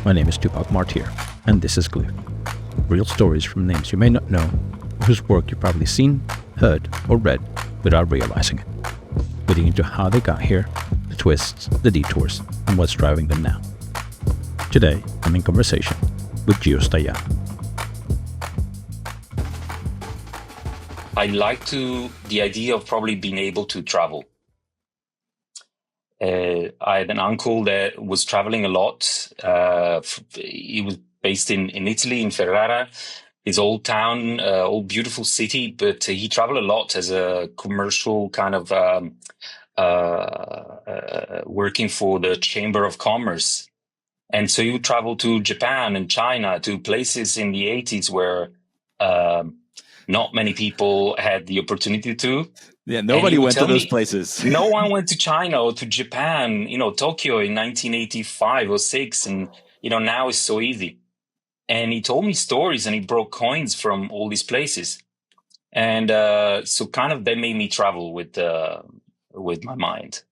My name is Tupac Martyr, and this is Glyph. Real stories from names you may not know, or whose work you've probably seen, heard, or read without realizing it. We dig into how they got here, the twists, the detours, and what's driving them now. Today, I'm in conversation with Gio Staiano. I like the idea of probably being able to travel. I had an uncle that was traveling a lot. He was based in Italy, in Ferrara, his old town, old beautiful city, but he traveled a lot as a commercial kind of working for the Chamber of Commerce. And so he would travel to Japan and China, to places in the 80s where not many people had the opportunity to. Yeah, nobody went to those places. No one went to China or to Japan, Tokyo in 1985 or 6. And, now it's so easy. And he told me stories and he brought coins from all these places. And so kind of that made me travel with my mind.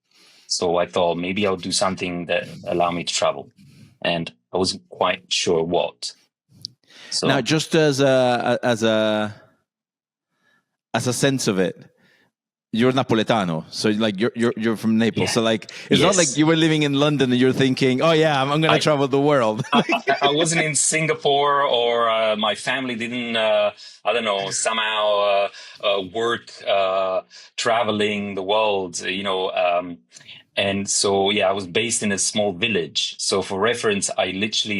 So I thought maybe I'll do something that allow me to travel. And I wasn't quite sure what. So now, just as a sense of it, you're Napoletano, so you're from Naples. Yeah. So it's not like you were living in London and you're thinking, oh yeah, I'm going to travel the world. I wasn't in Singapore, or my family didn't, somehow work traveling the world, and so, I was based in a small village. So for reference, I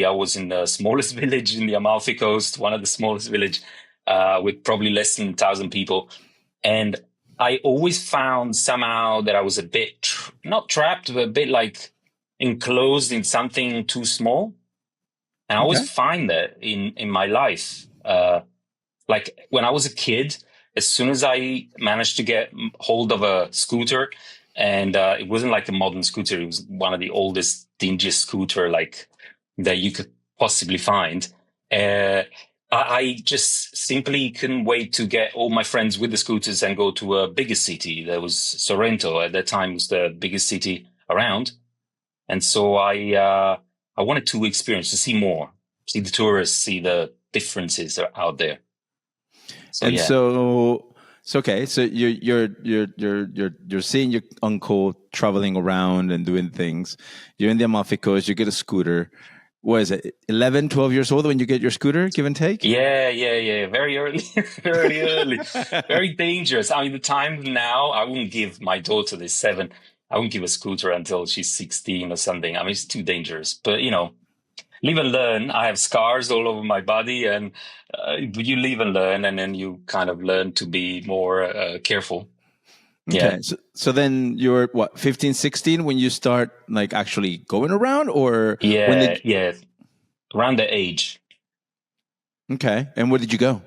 was in the smallest village in the Amalfi Coast, one of the smallest village, with probably less than 1,000 people. And I always found somehow that I was a bit, not trapped, but a bit like enclosed in something too small. And I always find that in my life. Like when I was a kid, as soon as I managed to get hold of a scooter, and it wasn't like a modern scooter, it was one of the oldest, dingiest scooter that you could possibly find. I just simply couldn't wait to get all my friends with the scooters and go to a bigger city. There was Sorrento at that time, was the biggest city around. And so I wanted to see more, see the tourists, see the differences out there. So you're seeing your uncle traveling around and doing things. You're in the Amalfi Coast, you get a scooter. What is it, 11, 12 years old when you get your scooter, give and take? Yeah. Very early, very early, very dangerous. I mean, the time now, I wouldn't give my daughter, this 7, I wouldn't give a scooter until she's 16 or something. I mean, it's too dangerous. But, live and learn. I have scars all over my body, and you live and learn, and then you kind of learn to be more careful. Okay, yeah. So then you're 15, 16 when you start actually going around, or around the age. Okay, and where did you go?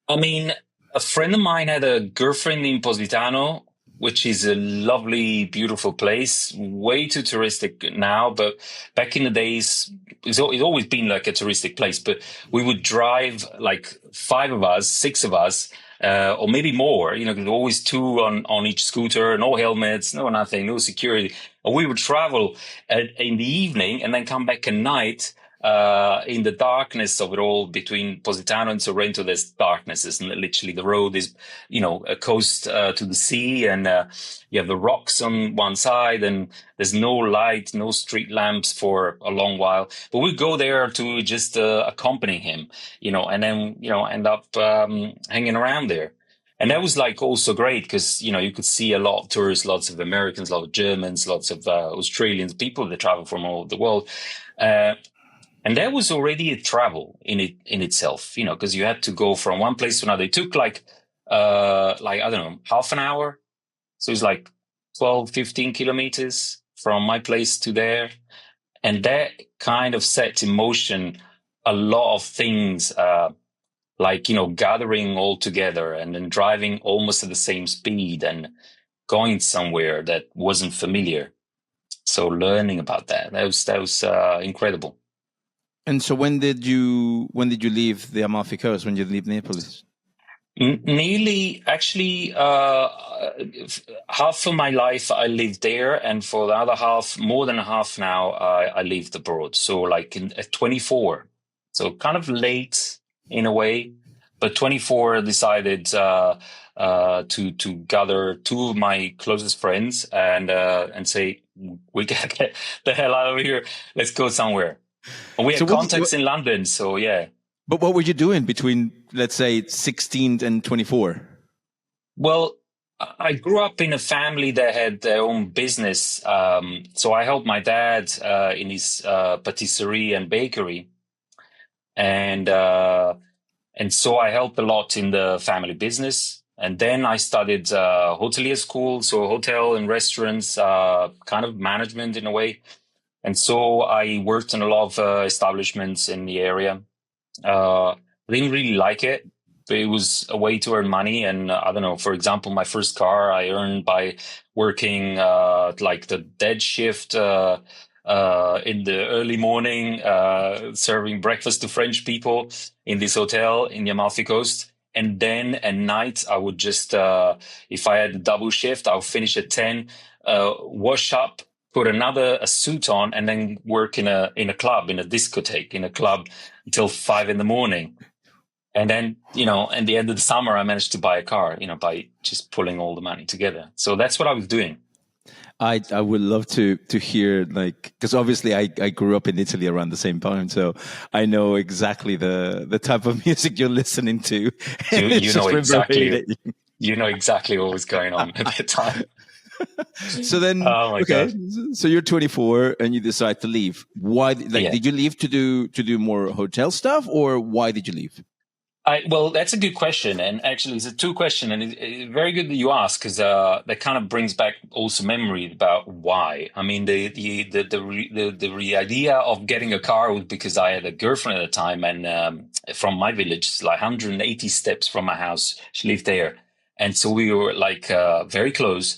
I mean, a friend of mine had a girlfriend in Positano, which is a lovely, beautiful place. Way too touristic now, but back in the days, it's always been like a touristic place. But we would drive 5 of us, 6 of us. Or maybe more, there's always 2 on each scooter, no helmets, no nothing, no security. And we would travel in the evening and then come back at night, in the darkness of it all. Between Positano and Sorrento, there's darkness. It's literally the road is, a coast to the sea, and you have the rocks on one side, and there's no light, no street lamps for a long while. But we go there to just accompany him, and then, end up hanging around there. And that was also great because, you could see a lot of tourists, lots of Americans, a lot of Germans, lots of Australians, people that travel from all over the world. And that was already a travel in itself, because you had to go from one place to another. It took I don't know, half an hour. So it's 12, 15 kilometers from my place to there. And that kind of set in motion a lot of things, gathering all together and then driving almost at the same speed and going somewhere that wasn't familiar. So learning about that was incredible. And so when did you leave the Amalfi Coast? When did you leave Naples? Nearly, actually, half of my life I lived there, and for the other half, more than half now, I lived abroad. So, like at 24, so kind of late in a way, but 24 decided to gather two of my closest friends and say, we gotta get the hell out of here. Let's go somewhere. And we had contacts in London, so yeah. But what were you doing between, let's say, 16 and 24? Well, I grew up in a family that had their own business. So I helped my dad in his patisserie and bakery. And so I helped a lot in the family business. And then I studied hotelier school, so hotel and restaurants, kind of management in a way. And so I worked in a lot of establishments in the area. I didn't really like it, but it was a way to earn money. And I don't know, for example, my first car I earned by working like the dead shift in the early morning, serving breakfast to French people in this hotel in the Amalfi Coast. And then at night, I would just, if I had a double shift, I would finish at 10, wash up, put a suit on, and then work in a club, in a discotheque, in a club until 5 a.m. And then, at the end of the summer, I managed to buy a car, by just pulling all the money together. So that's what I was doing. I would love to hear, because obviously I grew up in Italy around the same time, so I know exactly the type of music you're listening to. You know exactly what was going on at that time. So then, God. So you're 24 and you decide to leave. Why? Did you leave to do more hotel stuff, or why did you leave? Well, that's a good question, and actually, it's a two question, and it's very good that you ask, because that kind of brings back also memory about why. I mean, the idea of getting a car was because I had a girlfriend at the time, and from my village, like 180 steps from my house, she lived there, and so we were like very close.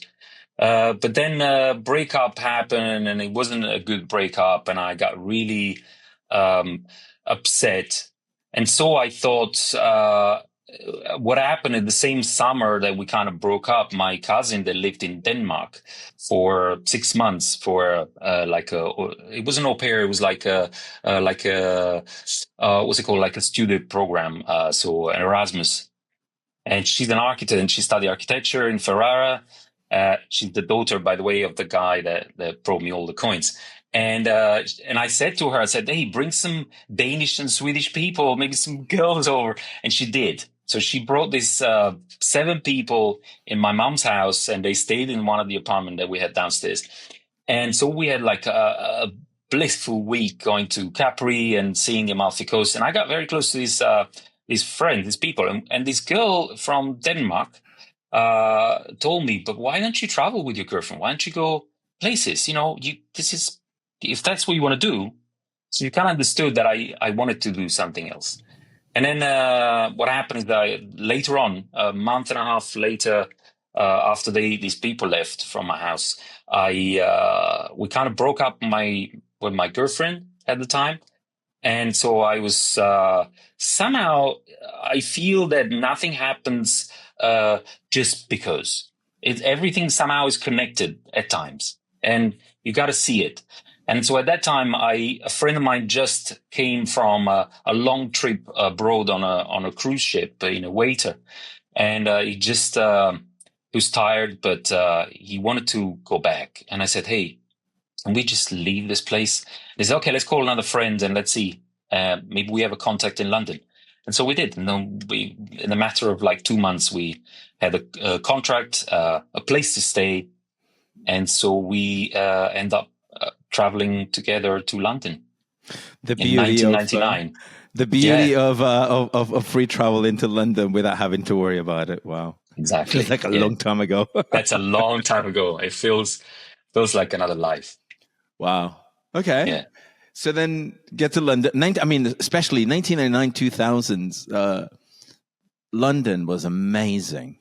But then breakup happened, and it wasn't a good breakup, and I got really upset. And so I thought, what happened in the same summer that we kind of broke up, my cousin that lived in Denmark for 6 months for it was an au pair, it was what's it called, like a student program, so an Erasmus. And she's an architect, and she studied architecture in Ferrara. She's the daughter, by the way, of the guy that brought me all the coins. And I said to her, I said, hey, bring some Danish and Swedish people, maybe some girls over. And she did. So she brought these 7 people in my mom's house, and they stayed in one of the apartments that we had downstairs. And so we had like a blissful week going to Capri and seeing the Amalfi Coast. And I got very close to these friends, these people. And this girl from Denmark told me, but why don't you travel with your girlfriend? Why don't you go places? If that's what you want to do. So you kind of understood that I wanted to do something else. And then what happened is that later on, a month and a half later, after these people left from my house, we kind of broke up with my girlfriend at the time. And so I was somehow, I feel that nothing happens just because. Everything somehow is connected at times, and you got to see it. And so at that time, a friend of mine just came from a long trip abroad on a cruise ship in a waiter, and he was tired, but he wanted to go back. And I said, hey, can we just leave this place? He said, okay, let's call another friend and let's see. Maybe we have a contact in London. And so we did. And then in a matter of like 2 months, we had a contract, a place to stay. And so we end up traveling together to London in 1999. The beauty of free travel into London without having to worry about it. Wow. Exactly. Feels like a long time ago. That's a long time ago. It feels like another life. Wow. Okay. Yeah. So then get to London. Especially 1999, 2000s, London was amazing.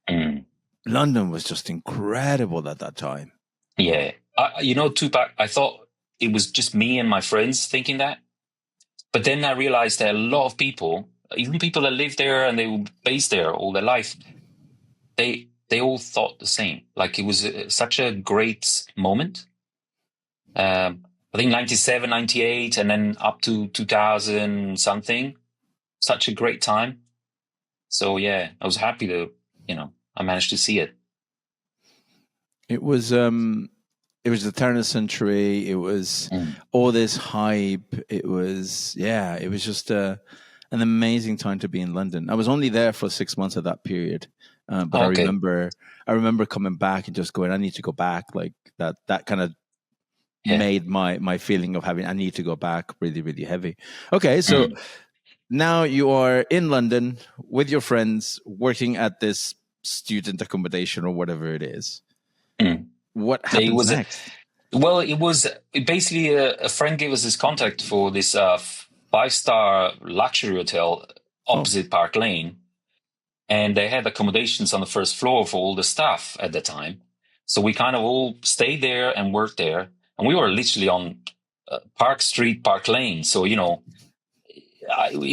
Mm. London was just incredible at that time. Yeah. Tupac, I thought it was just me and my friends thinking that. But then I realized that a lot of people even people that live there and they were based there all their life, they all thought the same. Like it was such a great moment. I think 97, 98, and then up to 2000 something. Such a great time. So yeah, I was happy to, I managed to see it. It was the turn of the century. It was all this hype. It was just an amazing time to be in London. I was only there for 6 months of that period, but okay. I remember coming back and just going, I need to go back. Like that kind of made my feeling of having, I need to go back really, really heavy. Okay, so now you are in London with your friends working at this student accommodation or whatever it is. What happens next? It was basically a friend gave us this contact for this 5-star luxury hotel opposite Park Lane. And they had accommodations on the first floor for all the staff at the time. So we kind of all stayed there and worked there. And we were literally on Park Street, Park Lane. So, in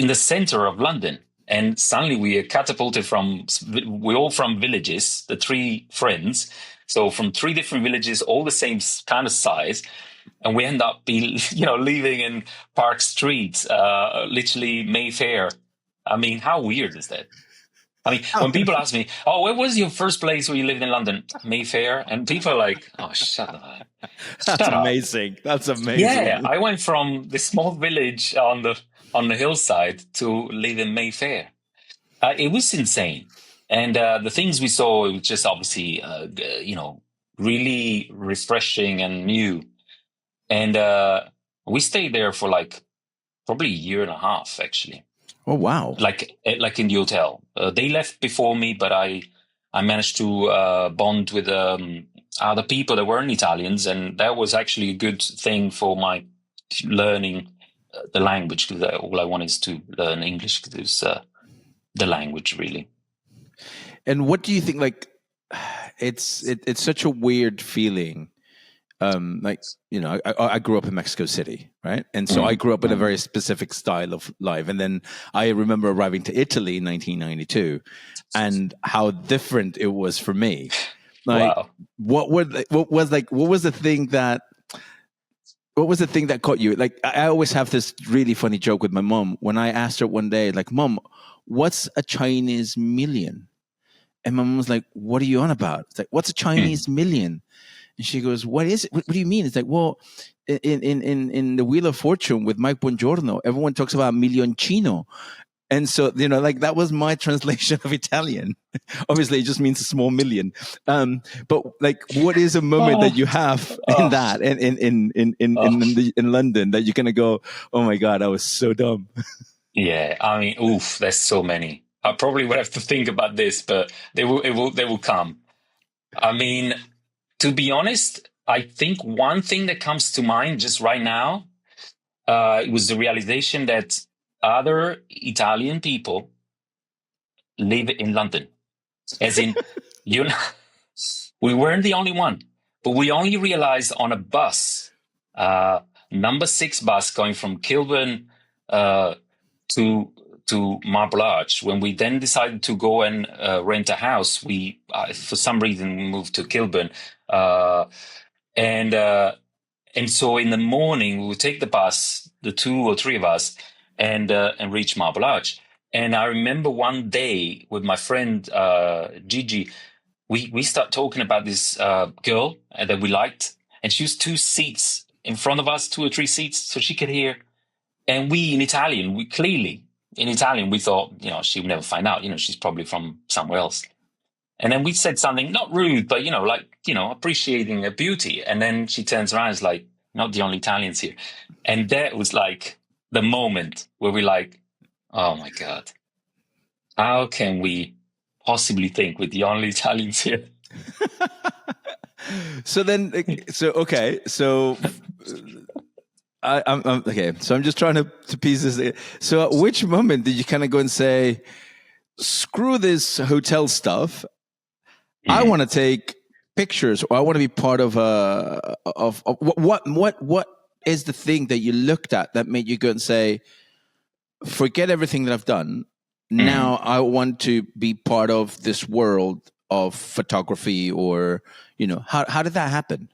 the center of London. And suddenly we are catapulted we're all from villages, the 3 friends. So from 3 different villages, all the same kind of size. And we end up living in Park Street, literally Mayfair. I mean, how weird is that? I mean, when people ask me, oh, where was your first place where you lived in London? Mayfair. And people are like, oh, shut up. That's amazing. That's amazing. Yeah, I went from this small village on the hillside to live in Mayfair. It was insane. And the things we saw, it was just obviously, really refreshing and new. And we stayed there for probably a year and a half, actually. Oh, wow. Like in the hotel. They left before me, but I managed to bond with other people that weren't Italians. And that was actually a good thing for my learning the language, because all I want is to learn English, because the language, really. And what do you think? It's such a weird feeling. I grew up in Mexico City, right? And so I grew up in a very specific style of life. And then I remember arriving to Italy in 1992, and how different it was for me. Wow. What was the thing that caught you? Like, I always have this really funny joke with my mom when I asked her one day, like, Mom, what's a Chinese million? And my mom was like, what are you on about? It's like, what's a Chinese million? And she goes, what is it? What do you mean? It's like, well, in the Wheel of Fortune with Mike Buongiorno, everyone talks about milioncino. And so, that was my translation of Italian. Obviously, it just means a small million. But what is a moment that you have in that, in London, that you're going to go, oh my God, I was so dumb. Yeah, I mean, there's so many. I probably would have to think about this, but they will come. I mean, to be honest, I think one thing that comes to mind just right now, it was the realization that other Italian people live in London. As in, we weren't the only one, but we only realized on a bus, number 6 bus going from Kilburn to Marble Arch. When we then decided to go and rent a house, we for some reason moved to Kilburn, and so in the morning we would take the bus, the 2 or 3 of us, and reach Marble Arch. And I remember one day with my friend Gigi, we start talking about this girl that we liked, and she was 2 seats in front of us, 2 or 3 seats, so she could hear. And we in Italian, we thought, she would never find out. She's probably from somewhere else. And then we said something not rude, but appreciating her beauty. And then she turns around and is like, not the only Italians here. And that was the moment where we're like, oh my God, how can we possibly think we're the only Italians here? I'm okay. So I'm just trying to piece this. So at which moment did you kind of go and say, screw this hotel stuff. I want to take pictures, or I want to be part of what is the thing that you looked at that made you go and say, forget everything that I've done. Now I want to be part of this world of photography, or, how did that happen?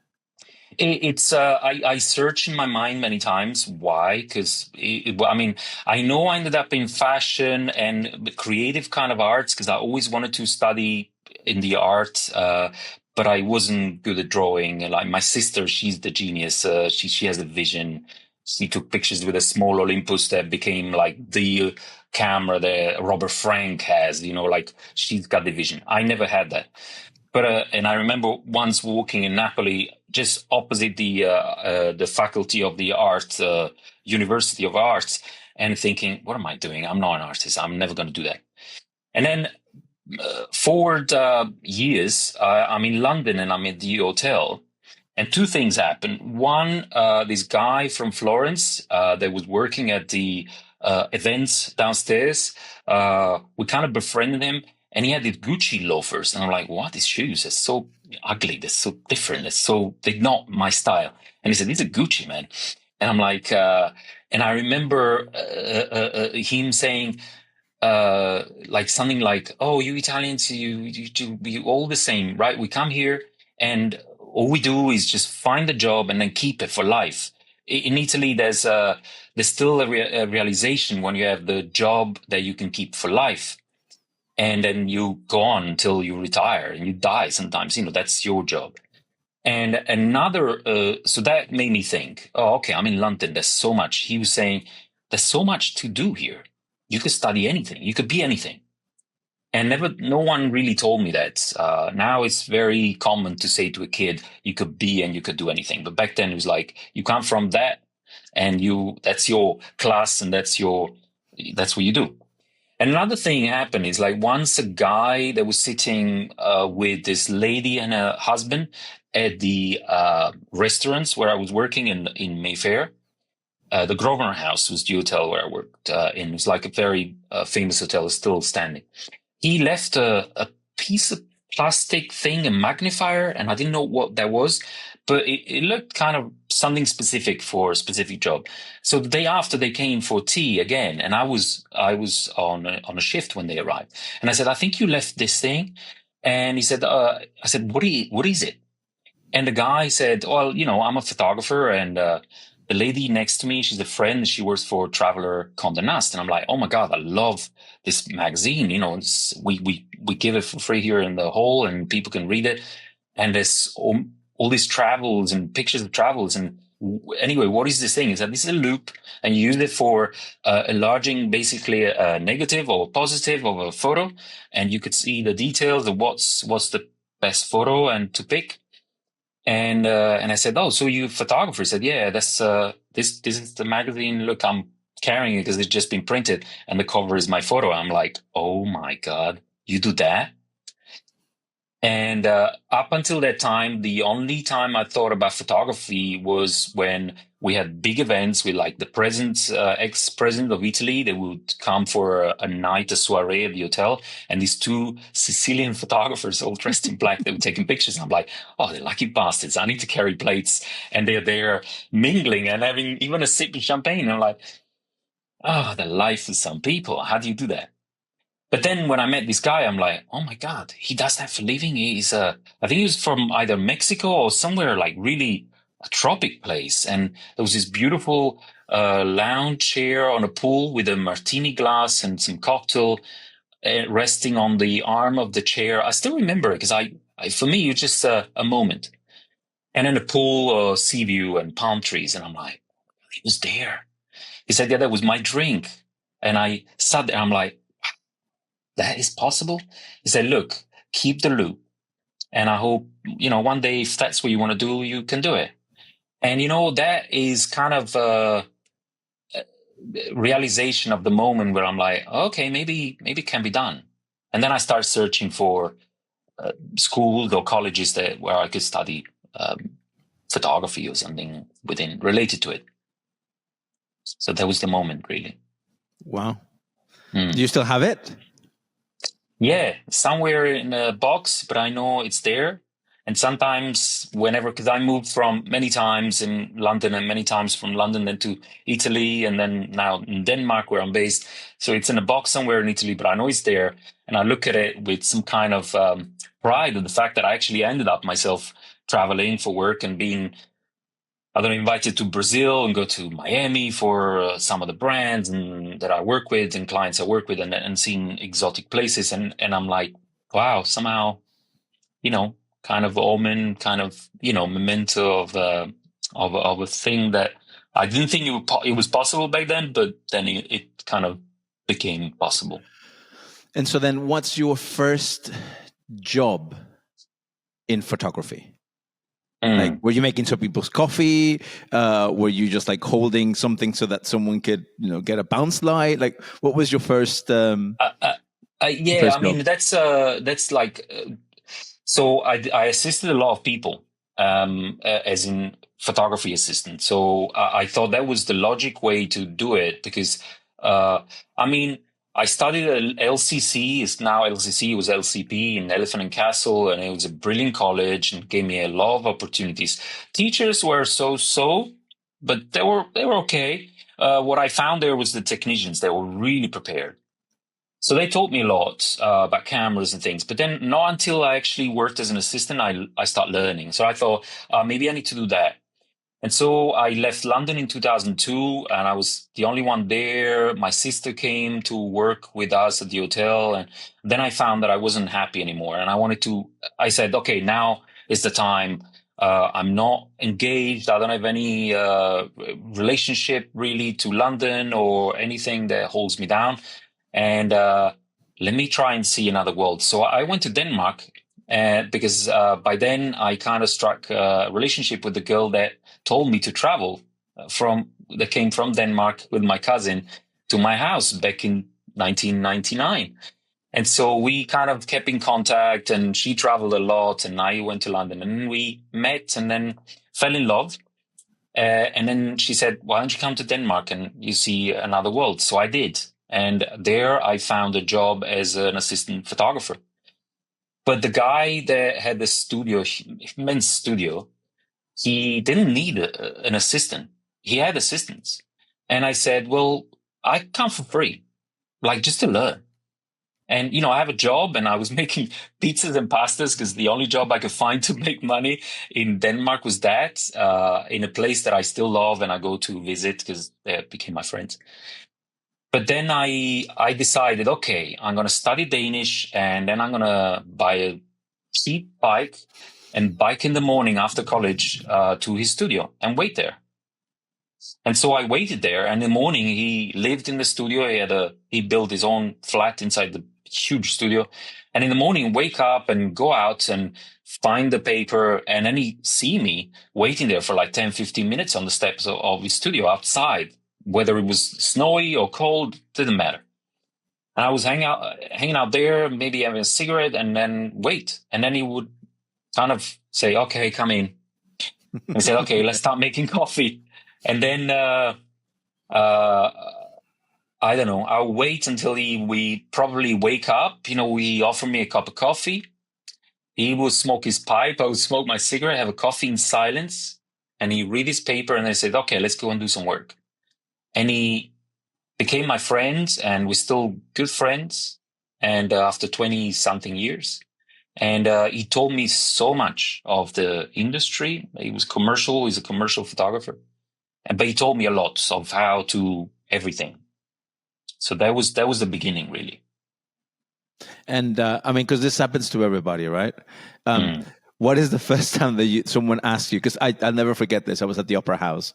It's I searched in my mind many times why, because I know I ended up in fashion and creative kind of arts because I always wanted to study in the art, but I wasn't good at drawing. Like my sister, she's the genius. She has a vision. She took pictures with a small Olympus that became like the camera that Robert Frank has. Like she's got the vision. I never had that. But and I remember once walking in Napoli, just opposite the faculty of the art, University of Arts, and thinking, "What am I doing? I'm not an artist. I'm never going to do that." And then forward years, I'm in London and I'm at the hotel, and two things happen. One, this guy from Florence that was working at the events downstairs, we kind of befriended him. And he had these Gucci loafers. And I'm like, what? These shoes? They're so ugly. They're so different. They're not my style. And he said, these are Gucci, man. And I'm like, and I remember him saying, like something like, oh, you Italians, you all the same, right? We come here and all we do is just find a job and then keep it for life. In Italy, there's still a realization when you have the job that you can keep for life. And then you go on until you retire and you die sometimes, that's your job. And another, so that made me think, oh, okay, I'm in London. There's so much. He was saying, there's so much to do here. You could study anything. You could be anything. And no one really told me that. Now it's very common to say to a kid, you could be and you could do anything. But back then it was like, you come from that and that's your class and that's what you do. And another thing happened is like once a guy that was sitting with this lady and her husband at the restaurants where I was working in Mayfair. The Grosvenor House was the hotel where I worked in. It was like a very famous hotel, still standing. He left a piece of plastic thing, a magnifier, and I didn't know what that was, but it looked kind of something specific for a specific job. So the day after they came for tea again, and I was on a shift when they arrived, and I said, I think you left this thing, and he said, I said, what is it? And the guy said, well, I'm a photographer, and the lady next to me, she's a friend. She works for Traveler Condé Nast. And I'm like, oh my God, I love this magazine. We give it for free here in the hall and people can read it. And there's all these travels and pictures of travels. And anyway, what is this thing? Is that this is a loop and you use it for enlarging basically a negative or positive of a photo. And you could see the details of what's the best photo and to pick. And I said, oh, so you photographer? He said, yeah, that's, this is the magazine. Look, I'm carrying it because it's just been printed and the cover is my photo. I'm like, oh my God, you do that? And up until that time, the only time I thought about photography was when we had big events with like the ex-president of Italy. They would come for a night, a soiree at the hotel. And these two Sicilian photographers all dressed in black, they were taking pictures. And I'm like, oh, the lucky bastards. I need to carry plates. And they're there mingling and having even a sip of champagne. And I'm like, oh, the life of some people. How do you do that? But then when I met this guy, I'm like, oh my God, he does that for a living. He's, I think he was from either Mexico or somewhere like really a tropic place. And there was this beautiful lounge chair on a pool with a martini glass and some cocktail resting on the arm of the chair. I still remember it because for me, it's just a moment. And then a pool, sea view and palm trees. And I'm like, he was there. He said, yeah, that was my drink. And I sat there, I'm like, that is possible? He said, look, keep the loop. And I hope, one day if that's what you want to do, you can do it. And, that is kind of a realization of the moment where I'm like, okay, maybe it can be done. And then I start searching for schools or colleges where I could study photography or something related to it. So that was the moment, really. Wow. Do you still have it? Yeah, somewhere in a box, but I know it's there. And sometimes whenever, because I moved from many times in London and many times from London then to Italy and then now in Denmark where I'm based. So it's in a box somewhere in Italy, but I know it's there. And I look at it with some kind of pride of the fact that I actually ended up myself traveling for work and being, I don't know, invited to Brazil and go to Miami for some of the brands and that I work with and clients I work with and seeing exotic places. And I'm like, wow, somehow, you know, kind of omen, kind of, you know, memento of a thing that I didn't think it was possible back then, but then it kind of became possible. And so then what's your first job in photography? Like, were you making some people's coffee? Were you just like holding something so that someone could, you know, get a bounce light? Like, what was your first? Yeah, first I mean, that's like, so I assisted a lot of people, as in photography assistant. So I thought that was the logic way to do it because, I mean, I studied at LCC, it's now LCC, it was LCP in Elephant and Castle, and it was a brilliant college and gave me a lot of opportunities. Teachers were so-so, but they were okay. What I found there was the technicians, they were really prepared. So they taught me a lot about cameras and things, but then not until I actually worked as an assistant, I started learning. So I thought, maybe I need to do that. And so I left London in 2002 and I was the only one there. My sister came to work with us at the hotel. And then I found that I wasn't happy anymore. And I said, okay, now is the time. I'm not engaged. I don't have any relationship really to London or anything that holds me down. And let me try and see another world. So I went to Denmark because by then I kind of struck a relationship with the girl that told me to travel that came from Denmark with my cousin to my house back in 1999. And so we kind of kept in contact and she traveled a lot and I went to London and we met and then fell in love. And then she said, why don't you come to Denmark and you see another world? So I did. And there I found a job as an assistant photographer. But the guy that had the studio, immense studio, he didn't need an assistant. He had assistants. And I said, well, I come for free, like just to learn. And, you know, I have a job and I was making pizzas and pastas because the only job I could find to make money in Denmark was that, in a place that I still love and I go to visit because they became my friends. But then I decided, okay, I'm going to study Danish and then I'm going to buy a cheap bike and bike in the morning after college to his studio and wait there. And so I waited there. And in the morning, he lived in the studio. He built his own flat inside the huge studio. And in the morning, wake up and go out and find the paper. And then he see me waiting there for like 10, 15 minutes on the steps of his studio outside. Whether it was snowy or cold, didn't matter. And I was hanging out there, maybe having a cigarette and then wait. And then he would kind of say, okay, come in. And said, okay, let's start making coffee. And then, I don't know, I'll wait until we probably wake up. You know, he offered me a cup of coffee. He would smoke his pipe. I would smoke my cigarette, have a coffee in silence. And he read his paper and I said, okay, let's go and do some work. And he became my friend and we're still good friends. And after 20 something years. And he told me so much of the industry. He's a commercial photographer. But he told me a lot of how to everything. So that was the beginning, really. And I mean, because this happens to everybody, right? What is the first time that someone asked you? Because I'll never forget this. I was at the Opera House,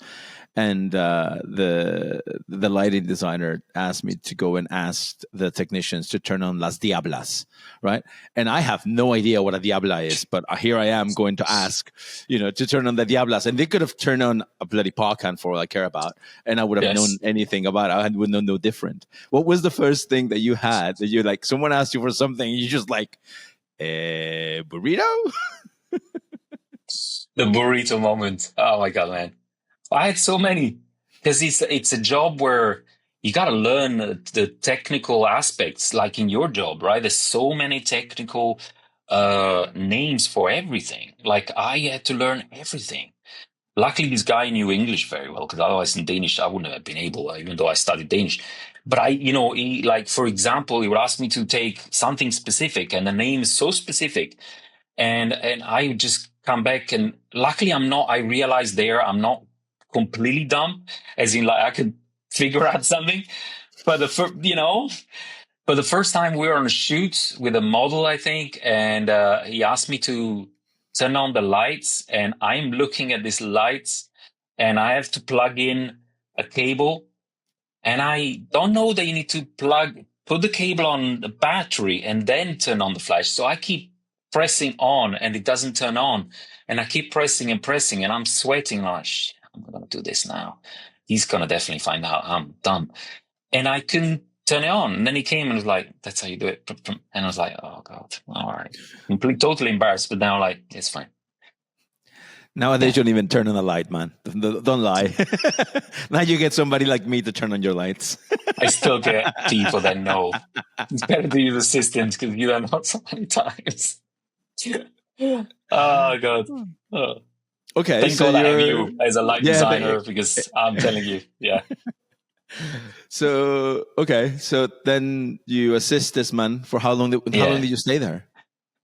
and the lighting designer asked me to go and ask the technicians to turn on Las Diablas, right? And I have no idea what a Diabla is, but here I am going to ask, to turn on the Diablas. And they could have turned on a bloody Parkan for all I care about, and I would have known anything about it. I would know no different. What was the first thing that you had that you like? Someone asked you for something, and you just like, burrito? The burrito moment. Oh my God, man. I had so many because it's a job where you got to learn the technical aspects, like in your job, right? There's so many technical names for everything. Like I had to learn everything. Luckily, this guy knew English very well, because otherwise in Danish, I wouldn't have been able, even though I studied Danish. But he, like, for example, he would ask me to take something specific, and the name is so specific. And I would just come back, and luckily I realized there I'm not completely dumb, as in, like, I could figure out something. But the first time we were on a shoot with a model, I think, and he asked me to turn on the lights, and I'm looking at these lights, and I have to plug in a cable, and I don't know that you need to put the cable on the battery and then turn on the flash. So I keep pressing on, and it doesn't turn on, and I keep pressing, and I'm sweating. Like, shit, I'm going to do this now. He's going to definitely find out I'm dumb. And I couldn't turn it on. And then he came and was like, that's how you do it. And I was like, oh God, all right. Totally embarrassed, but now, like, it's fine. Nowadays, you don't even turn on the light, man. Don't lie. Now you get somebody like me to turn on your lights. I still get people that know. It's better to use assistants, because you don't know so many times. Oh God. Oh. Okay. Thank God I have you as a light designer, because I'm telling you, yeah. So then you assist this man for how long? How long did you stay there?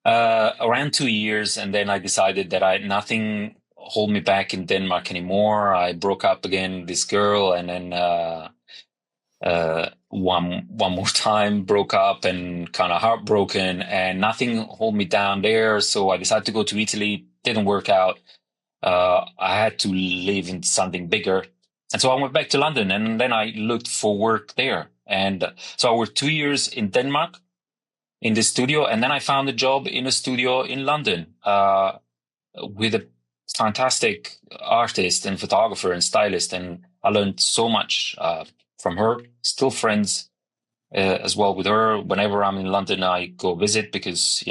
Around 2 years, and then I decided that nothing hold me back in Denmark anymore. I broke up again with this girl, and then one more time broke up, and kind of heartbroken, and nothing hold me down there. So I decided to go to Italy. Didn't work out. I had to live in something bigger. And so I went back to London, and then I looked for work there. And so I worked 2 years in Denmark in the studio, and then I found a job in a studio in London with a fantastic artist and photographer and stylist. And I learned so much from her. Still friends as well with her. Whenever I'm in London, I go visit, because,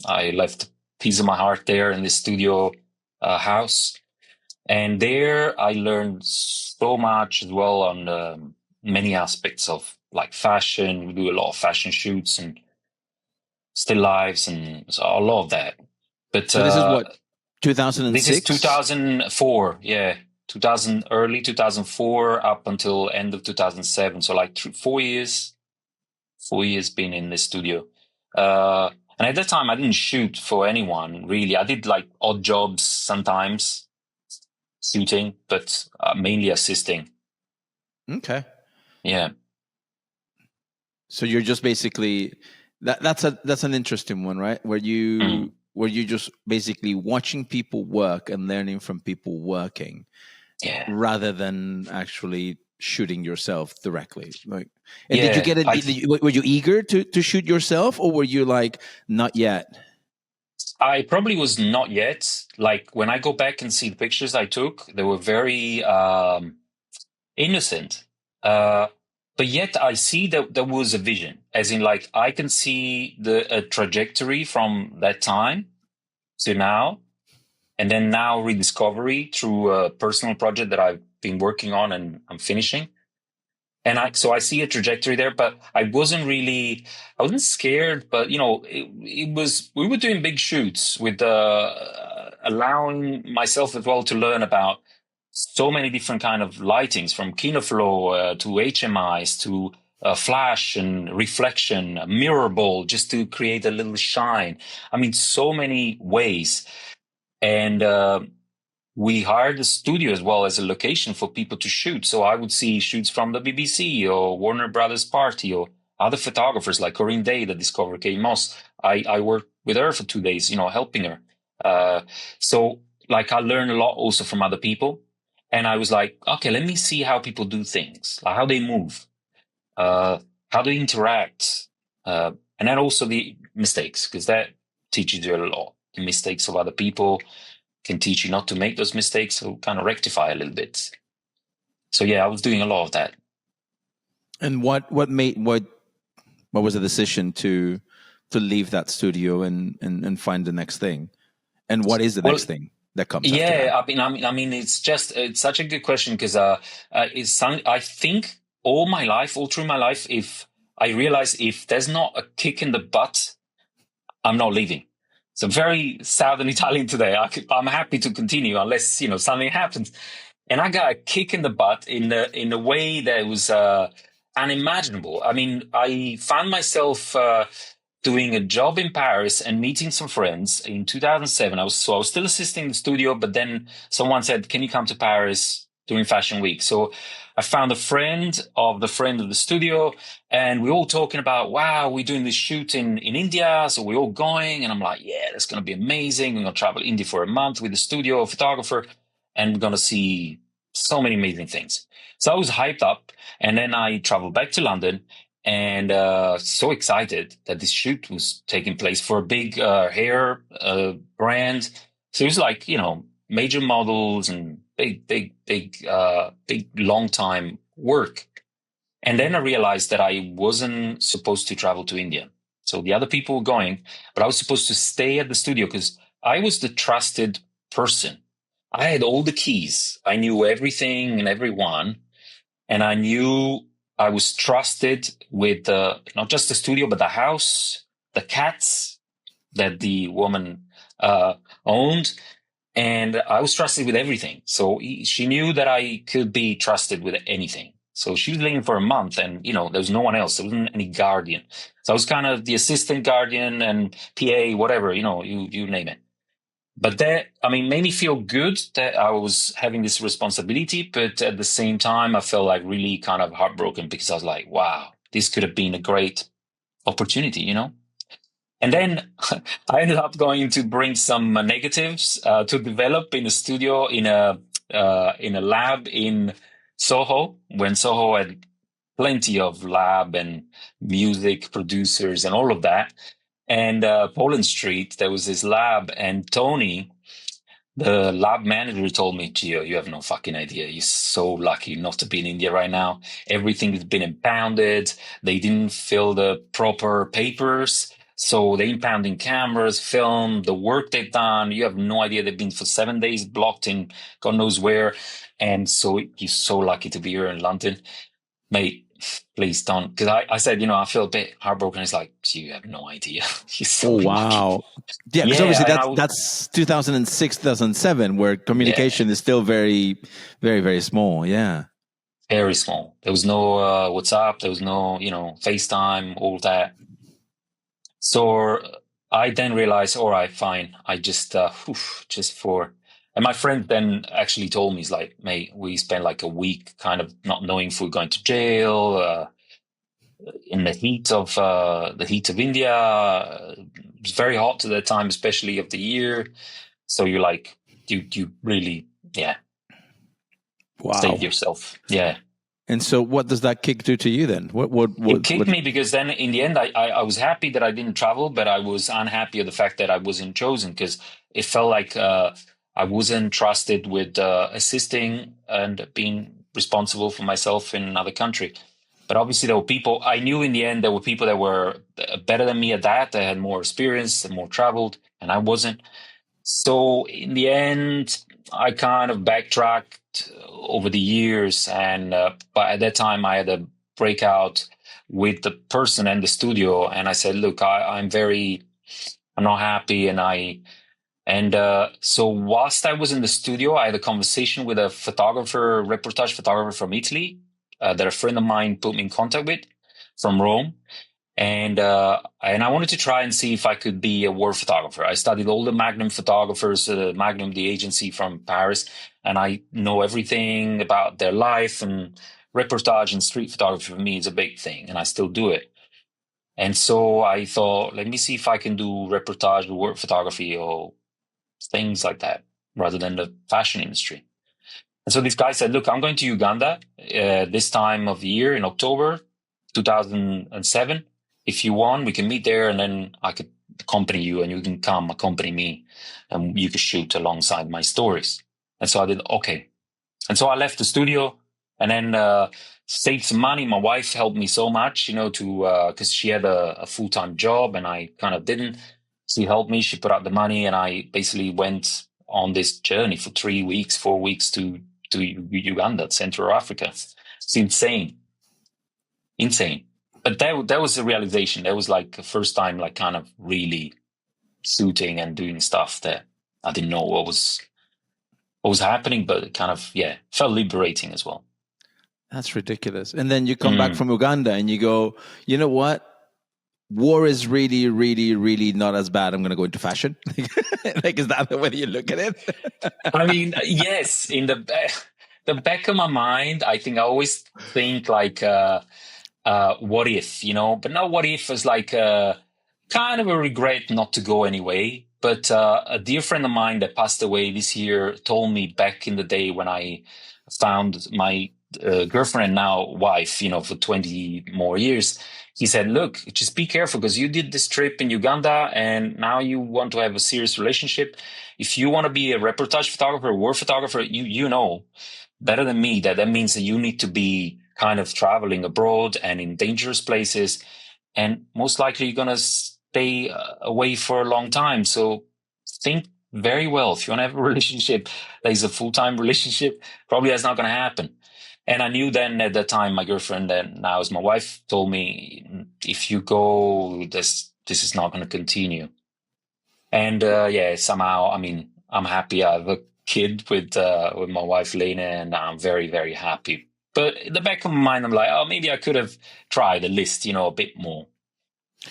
I left a piece of my heart there in this studio house. And there I learned so much as well on many aspects of, like, fashion. We do a lot of fashion shoots and still lives, and so a lot of that. But so this is what, 2006? This is 2004, yeah. Early 2004 up until end of 2007. So like 4 years been in the studio. And at that time I didn't shoot for anyone, really. I did like odd jobs sometimes, shooting, but mainly assisting. Okay. Yeah. So you're just basically that's an interesting one, right? Where you just basically watching people work and learning from people working, rather than actually shooting yourself directly. Like, and did you get it? Were you eager to shoot yourself, or were you like, not yet? I probably was not yet. Like, when I go back and see the pictures I took, they were very innocent. But yet I see that there was a vision, as in, like, I can see a trajectory from that time to now, and then now rediscovery through a personal project that I've been working on and I'm finishing. And so I see a trajectory there, but I wasn't scared, but, it was, we were doing big shoots with allowing myself as well to learn about so many different kind of lightings, from Kinoflow to HMIs to flash and reflection, mirror ball, just to create a little shine. I mean, so many ways. And we hired a studio as well as a location for people to shoot. So I would see shoots from the BBC or Warner Brothers Party or other photographers like Corinne Day that discovered Kate Moss. I worked with her for 2 days, helping her. So, like, I learned a lot also from other people. And I was like, okay, let me see how people do things, like how they move, how they interact, and then also the mistakes, because that teaches you a lot. The mistakes of other people can teach you not to make those mistakes, so kind of rectify a little bit. So yeah, I was doing a lot of that. And what was the decision to leave that studio and find the next thing? And what is the next thing that comes after that? I mean, it's such a good question, because I think all through my life, if I realize if there's not a kick in the butt, I'm not leaving. So very Southern Italian today. I'm happy to continue unless, something happens. And I got a kick in the butt in a way that was unimaginable. I mean, I found myself doing a job in Paris and meeting some friends in 2007. I was still assisting the studio, but then someone said, "Can you come to Paris during Fashion Week?" So I found a friend of the studio, and we're all talking about, wow, we're doing this shoot in India. So we're all going, and I'm like, yeah, that's going to be amazing. We're going to travel to India for a month with the studio photographer, and we're going to see so many amazing things. So I was hyped up, and then I traveled back to London, and so excited that this shoot was taking place for a big hair brand. So it was like, major models and big long time work. And then I realized that I wasn't supposed to travel to India. So the other people were going, but I was supposed to stay at the studio because I was the trusted person. I had all the keys. I knew everything and everyone. And I knew I was trusted with not just the studio, but the house, the cats that the woman owned. And I was trusted with everything. So she knew that I could be trusted with anything. So she was living for a month, and, there was no one else. There wasn't any guardian. So I was kind of the assistant guardian and PA, whatever, you name it. But that, made me feel good that I was having this responsibility. But at the same time, I felt like really kind of heartbroken because I was like, wow, this could have been a great opportunity, And then I ended up going to bring some negatives to develop in a studio in a lab in Soho, when Soho had plenty of lab and music producers and all of that. And Poland Street, there was this lab, and Tony, the lab manager, told me, "Gio, you have no fucking idea. You're so lucky not to be in India right now. Everything has been impounded. They didn't fill the proper papers. So they're impounding cameras, film, the work they've done. You have no idea. They've been for 7 days blocked in God knows where. And so you're so lucky to be here in London. Mate, please don't." Because I said, I feel a bit heartbroken. It's like, you have no idea. You're so wow. lucky. Yeah, because obviously that's 2006, 2007, where communication is still very, very, very small. Yeah. Very small. There was no WhatsApp. There was no, FaceTime, all that. So I then realized, all right, fine. I just and my friend then actually told me, he's like, "Mate, we spent like a week kind of not knowing if we're going to jail, in the heat of India. It was very hot at that time, especially of the year. So you're like, you really, wow, save yourself." Yeah. And so what does that kick do to you then? It kicked me because then in the end, I was happy that I didn't travel, but I was unhappy of the fact that I wasn't chosen, because it felt like I wasn't trusted with assisting and being responsible for myself in another country. But obviously there were people, I knew in the end there were people that were better than me at that. They had more experience and more traveled, and I wasn't. So in the end, I kind of backtracked over the years, and but at that time I had a breakout with the person and the studio, and I said, "Look, I'm not happy," and so whilst I was in the studio, I had a conversation with a reportage photographer from Italy that a friend of mine put me in contact with from Rome. And I wanted to try and see if I could be a war photographer. I studied all the Magnum photographers, Magnum, the agency from Paris, and I know everything about their life, and reportage and street photography for me is a big thing, and I still do it. And so I thought, let me see if I can do reportage or work photography or things like that, rather than the fashion industry. And so this guy said, "Look, I'm going to Uganda this time of the year in October 2007. If you want, we can meet there, and then I could accompany you, and you can come accompany me, and you could shoot alongside my stories." And so I did, okay. And so I left the studio, and then saved some money. My wife helped me so much, because she had a full-time job, and I kind of didn't. She helped me. She put out the money, and I basically went on this journey for 3 weeks, 4 weeks to Uganda, Central Africa. It's insane. But that was the realization. That was like the first time, like kind of really shooting and doing stuff that I didn't know what was happening, but it kind of, felt liberating as well. That's ridiculous. And then you come back from Uganda and you go, you know what? War is really, really, really not as bad. I'm going to go into fashion. Like, is that the way you look at it? I mean, yes. In the back of my mind, I think I always think like, what if, but not what if as like kind of a regret not to go anyway. But a dear friend of mine that passed away this year told me back in the day when I found my girlfriend and now wife, for 20 more years, he said, look, just be careful because you did this trip in Uganda and now you want to have a serious relationship. If you want to be a reportage photographer, war photographer, you know better than me that means that you need to be kind of traveling abroad and in dangerous places. And most likely you're going to stay away for a long time. So think very well. If you want to have a relationship that is a full-time relationship, probably that's not going to happen. And I knew then at that time, my girlfriend, and now is my wife, told me, if you go, this is not going to continue. And somehow, I mean, I'm happy. I have a kid with my wife, Lena, and I'm very, very happy. But in the back of my mind, I'm like, oh, maybe I could have tried a list, a bit more.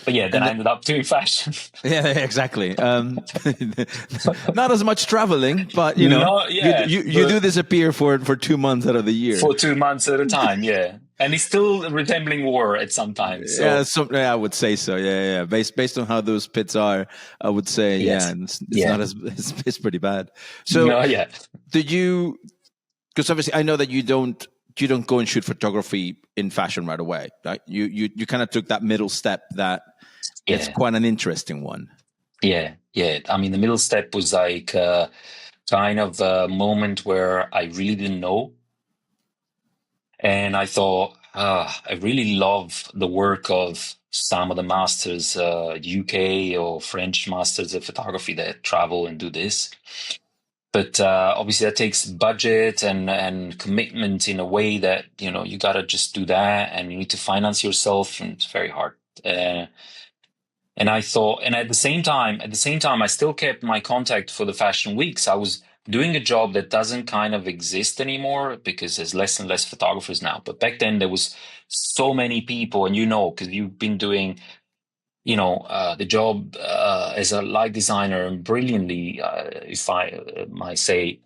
But then I ended up doing fashion. Yeah, exactly. Not as much traveling, but you do disappear for 2 months out of the year. For 2 months at a time, yeah. And it's still resembling war at some time. So. Yeah, I would say so. Yeah. Based on how those pits are, I would say, it's not as it's pretty bad. So, did you? Because obviously, I know that you don't go and shoot photography in fashion right away, right? You kind of took that middle step that it's quite an interesting one. Yeah. I mean, the middle step was like kind of a moment where I really didn't know. And I thought, I really love the work of some of the masters, UK or French masters of photography that travel and do this. But obviously that takes budget and commitment in a way that, you got to just do that and you need to finance yourself and it's very hard. And I thought, and at the same time, I still kept my contact for the fashion weeks. I was doing a job that doesn't kind of exist anymore because there's less and less photographers now. But back then there was so many people and because you've been doing the job as a light designer and brilliantly, if I might say,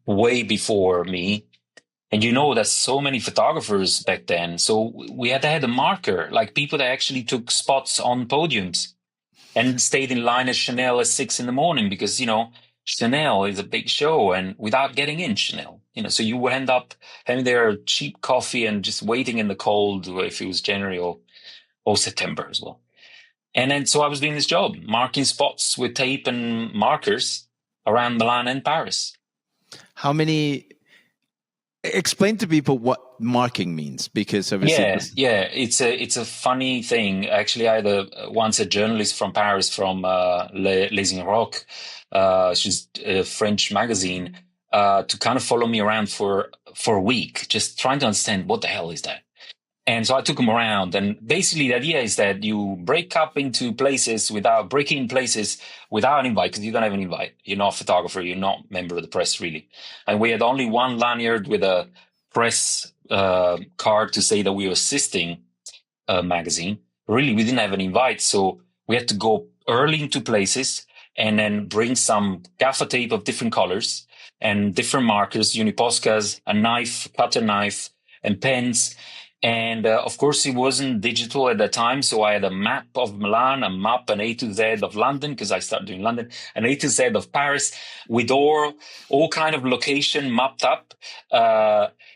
way before me. And there's so many photographers back then. So we had to have a marker, like people that actually took spots on podiums and stayed in line at Chanel at 6 a.m. because, Chanel is a big show and without getting in Chanel, so you would end up having their cheap coffee and just waiting in the cold if it was January or September as well. And then, so I was doing this job, marking spots with tape and markers around Milan and Paris. Explain to people what marking means, because obviously... It's a funny thing. Actually, I had once a journalist from Paris, from Les Inrocks, she's a French magazine, to kind of follow me around for a week, just trying to understand what the hell is that. And so I took him around, and basically the idea is that you break in places without an invite, because you don't have an invite. You're not a photographer. You're not a member of the press, really. And we had only one lanyard with a press card to say that we were assisting a magazine. Really, we didn't have an invite, so we had to go early into places and then bring some gaffer tape of different colors and different markers, Uniposcas, a knife, cutter knife, and pens. And of course, it wasn't digital at that time. So I had a map of Milan, a map, an A to Z of London, because I started doing London, an A to Z of Paris, with all kind of location mapped up.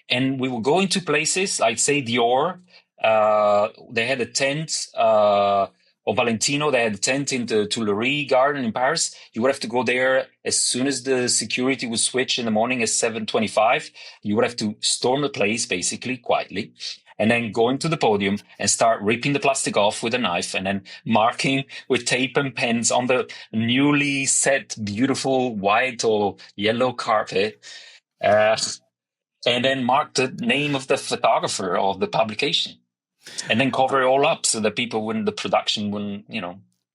And we were going to places, like say Dior. They had a tent, or Valentino, they had a tent in the Tuileries Garden in Paris. You would have to go there as soon as the security would switch in the morning at 7:25. You would have to storm the place, basically, quietly, and then go into the podium and start ripping the plastic off with a knife and then marking with tape and pens on the newly set beautiful white or yellow carpet. And then mark the name of the photographer of the publication. And then cover it all up so that the production wouldn't,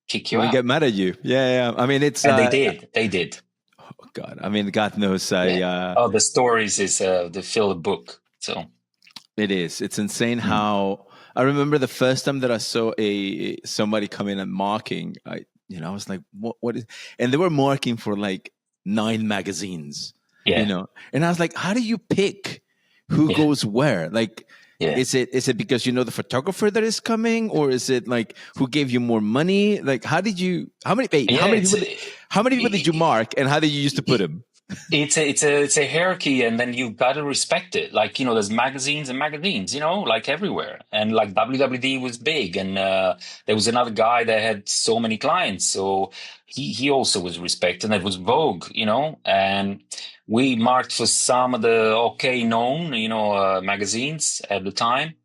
kick you They out. get mad at you. Yeah. I mean, it's And they did. Oh God, I mean, God knows. The stories is they fill the book. So it is. It's insane how I remember the first time that I saw somebody come in and marking. I was like, what is? And they were marking for like 9 magazines. Yeah. And I was like, how do you pick who goes where? Like, is it because you know the photographer that is coming, or is it like who gave you more money? Like, how many people did you mark, and how did you used to put them? It's a hierarchy, and then you've got to respect it. Like, there's magazines and magazines, like everywhere. And like WWD was big, and there was another guy that had so many clients, so he also was respected. And it was Vogue, and we marked for some of the known, magazines at the time.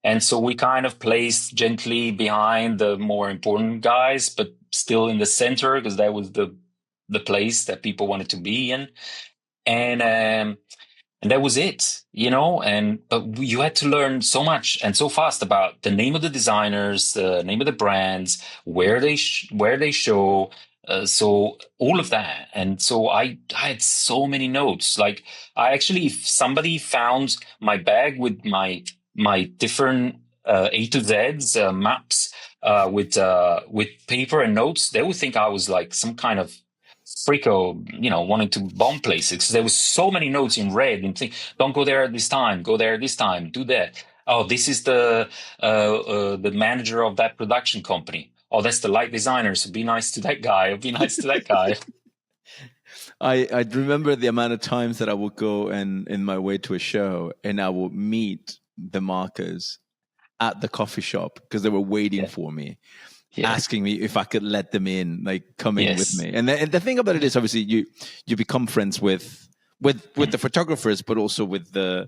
And so we kind of placed gently behind the more important guys, but still in the center, because that was the place that people wanted to be in. And that was it, but you had to learn so much and so fast about the name of the designers, the name of the brands, where they show, so all of that. And so I had so many notes. Like, if somebody found my bag with my different A to Z's maps with paper and notes, they would think I was like some kind of freako, wanting to bomb places, because there was so many notes in red and think, don't go there at this time, go there this time, do that. Oh, this is the manager of that production company. Oh, that's the light designer, so be nice to that guy, or be nice to that guy. I remember the amount of times that I would go in my way to a show, and I would meet the markers at the coffee shop because they were waiting for me. Asking me if I could let them in, like come in with me. And the thing about it is, obviously, you become friends with the photographers, but also with the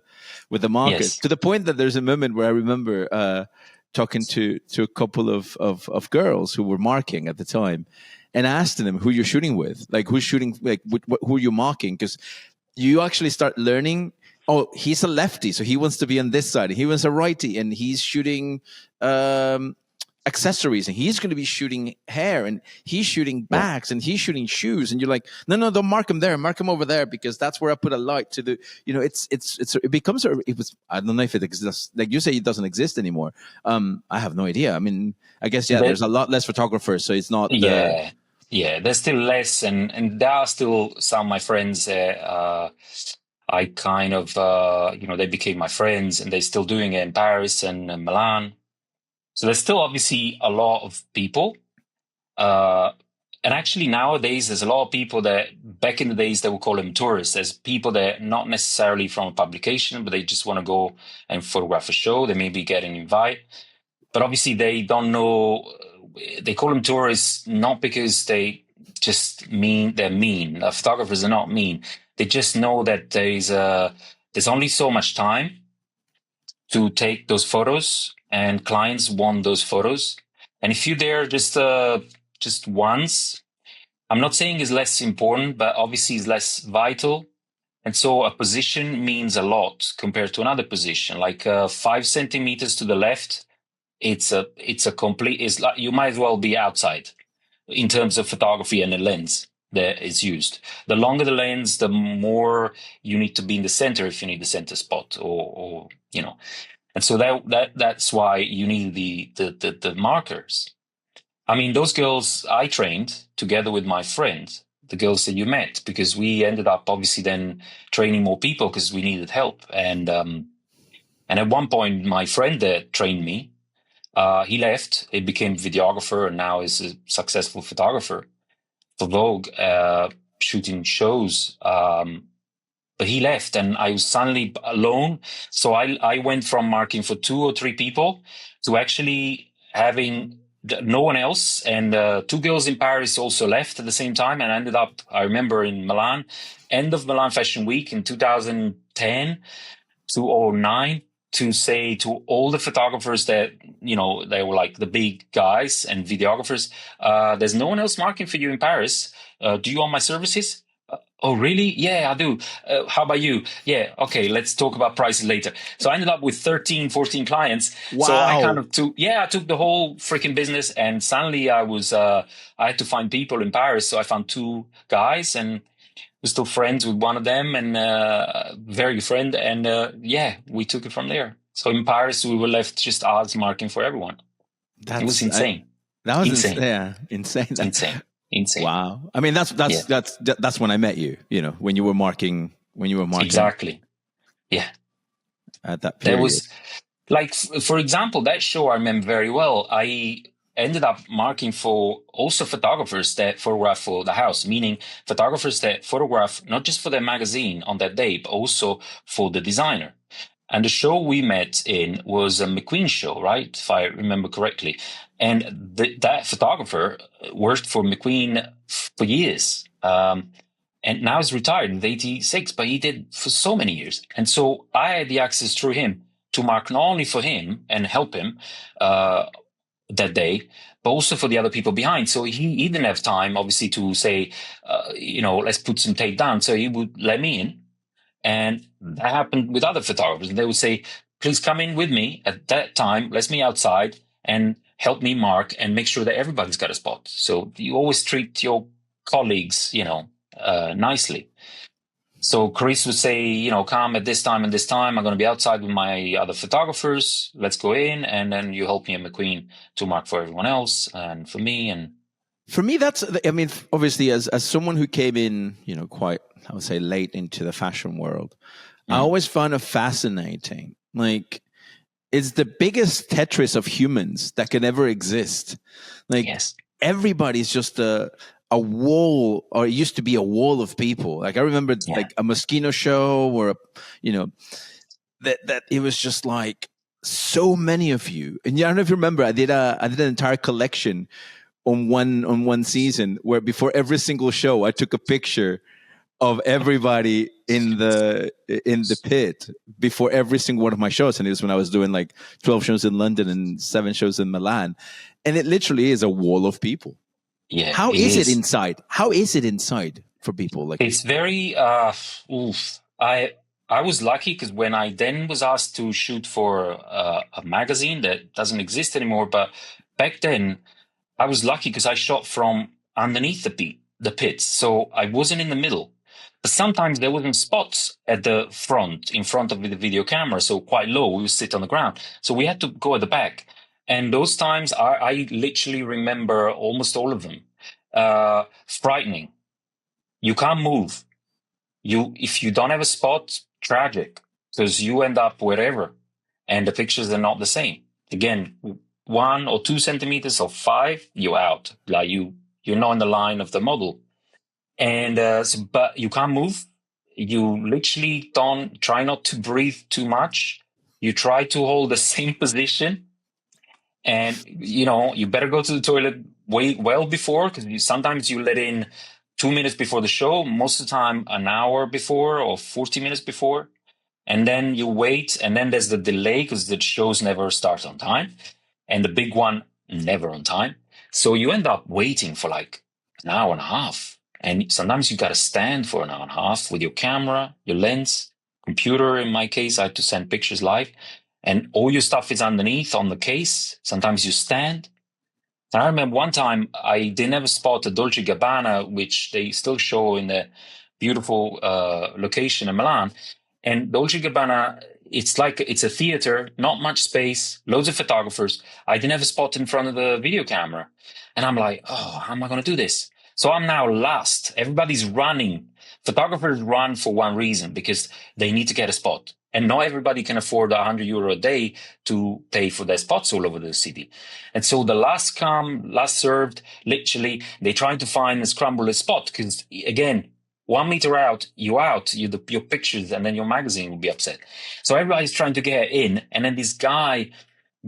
markers, to the point that there's a moment where I remember talking to a couple of girls who were marking at the time, and asking them who you're shooting with, like who's shooting, like who you're marking, because you actually start learning. Oh, he's a lefty, so he wants to be on this side. He was a righty, and he's shooting accessories, and he's going to be shooting hair, and he's shooting bags, and he's shooting shoes. And you're like, no, don't mark him there, mark him over there, because that's where I put a light to the, it becomes, I don't know if it exists. Like you say, it doesn't exist anymore. I have no idea. I mean, I guess, there's a lot less photographers, so it's not. There's still less, and there are still some of my friends I kind of, they became my friends, and they're still doing it in Paris and Milan. So there's still obviously a lot of people. And actually nowadays, there's a lot of people that back in the days, they would call them tourists. There's people that not necessarily from a publication, but they just want to go and photograph a show. They maybe get an invite, but obviously they don't know. They call them tourists not because they just they're mean. Photographers are not mean. They just know that there's only so much time to take those photos, and clients want those photos. And if you're there just once, I'm not saying it's less important, but obviously it's less vital. And so a position means a lot compared to another position. Like 5 centimeters to the left, it's like you might as well be outside in terms of photography and the lens that is used. The longer the lens, the more you need to be in the center if you need the center spot, or. And so that's why you need the markers. I mean, those girls I trained together with my friend, the girls that you met, because we ended up obviously then training more people because we needed help. And at one point, my friend that trained me, he left. He became a videographer, and now is a successful photographer for Vogue, shooting shows. But he left, and I was suddenly alone. So I went from marking for 2 or 3 people to actually having no one else. And 2 girls in Paris also left at the same time. And I ended up, I remember, in Milan, end of Milan Fashion Week in 2010, 2009, to say to all the photographers that, they were like the big guys and videographers, there's no one else marking for you in Paris. Do you want my services? Oh, really? Yeah, I do. How about you? Yeah. Okay. Let's talk about prices later. So I ended up with 13, 14 clients. So I kind Wow. of I took the whole freaking business, and suddenly I had to find people in Paris. So I found 2 guys, and we're still friends with one of them, and very good friend. And we took it from there. So in Paris, we were left just us marking for everyone. It was insane. That was insane. Insane. Insane. Wow. I mean, that's when I met you. You know, when you were marking. Exactly. Yeah. At that period. There was, like, for example, that show I remember very well. I ended up marking for also photographers that photograph for the house, meaning photographers that photograph not just for their magazine on that day, but also for the designer. And the show we met in was a McQueen show, right? If I remember correctly. And that photographer worked for McQueen for years. And now he's retired in 86, but he did for so many years. And so I had the access through him to mark not only for him and help him that day, but also for the other people behind. So he didn't have time, obviously, to say, let's put some tape down. So he would let me in. And that happened with other photographers. And they would say, please come in with me at that time, let me outside and help me mark and make sure that everybody's got a spot. So you always treat your colleagues, nicely. So Chris would say, come at this time and this time. I'm going to be outside with my other photographers. Let's go in. And then you help me at McQueen to mark for everyone else and for me. And for me, obviously, as someone who came in, quite, I would say, late into the fashion world, I always found it fascinating. Like, it's the biggest Tetris of humans that can ever exist. Like, yes. Everybody's just a wall, or it used to be a wall of people. Like, I remember like a Moschino show or, that it was just like so many of you. And I don't know if you remember, I did an entire collection on one season where before every single show, I took a picture of everybody in the pit before every single one of my shows. And it was when I was doing like 12 shows in London and 7 shows in Milan. And it literally is a wall of people. Yeah. How is it inside? How is it inside for people? Like, it's very, I was lucky because when I then was asked to shoot for a magazine that doesn't exist anymore, but back then I was lucky because I shot from underneath the pits. So I wasn't in the middle. But sometimes there wasn't spots at the front, in front of the video camera, so quite low. We would sit on the ground. So we had to go at the back. And those times, I literally remember almost all of them. Frightening. You can't move. If you don't have a spot, tragic, because you end up wherever, and the pictures are not the same. Again, 1 or 2 centimeters or 5, you're out. Like you're not in the line of the model. And but you can't move. You literally try not to breathe too much. You try to hold the same position, and you better go to the toilet well before, because sometimes you let in 2 minutes before the show. Most of the time, an hour before or 40 minutes before, and then you wait. And then there's the delay because the shows never start on time, and the big one never on time. So you end up waiting for like an hour and a half. And sometimes you got to stand for an hour and a half with your camera, your lens, computer. In my case, I had to send pictures live, and all your stuff is underneath on the case. Sometimes you stand. And I remember one time I didn't have a spot at Dolce & Gabbana, which they still show in the beautiful location in Milan. And Dolce & Gabbana, it's a theater, not much space, loads of photographers. I didn't have a spot in front of the video camera. And I'm like, how am I going to do this? So I'm now last. Everybody's running. Photographers run for one reason, because they need to get a spot. And not everybody can afford €100 a day to pay for their spots all over the city. And so the last come, last served, literally, they try to find and scramble a spot. Because again, 1 meter out, you're out, your pictures, and then your magazine will be upset. So everybody's trying to get in. And then this guy,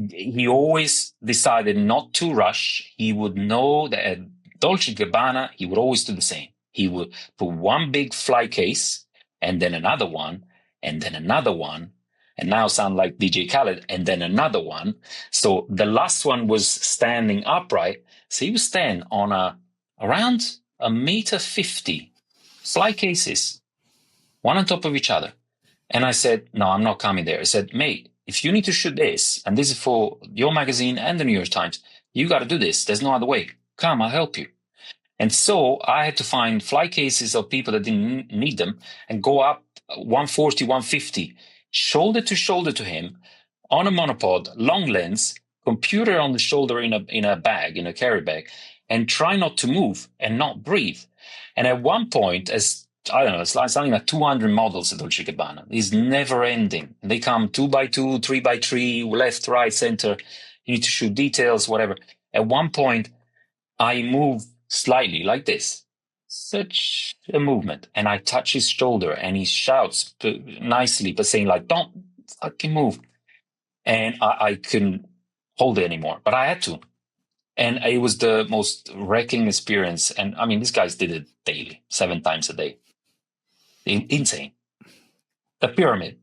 he always decided not to rush. He would know that at Dolce & Gabbana, he would always do the same. He would put one big fly case, and then another one, and then another one, and now sound like DJ Khaled, and then another one. So the last one was standing upright. So he was standing on around 1.50 meters fly cases, one on top of each other. And I said, no, I'm not coming there. I said, mate, if you need to shoot this, and this is for your magazine and the New York Times, you got to do this. There's no other way. Come, I'll help you. And so I had to find fly cases of people that didn't need them and go up 140, 150, shoulder to him on a monopod, long lens, computer on the shoulder in a bag, in a carry bag, and try not to move and not breathe. And at one point, as I don't know, it's like something like 200 models at Dolce & Gabbana. It's never ending. They come 2x2, 3x3, left, right, center. You need to shoot details, whatever. At one point, I move slightly like this, such a movement. And I touch his shoulder and he shouts nicely, but saying like, don't fucking move. And I couldn't hold it anymore, but I had to. And it was the most wrecking experience. And I mean, these guys did it daily, 7 times a day. Insane. The pyramid.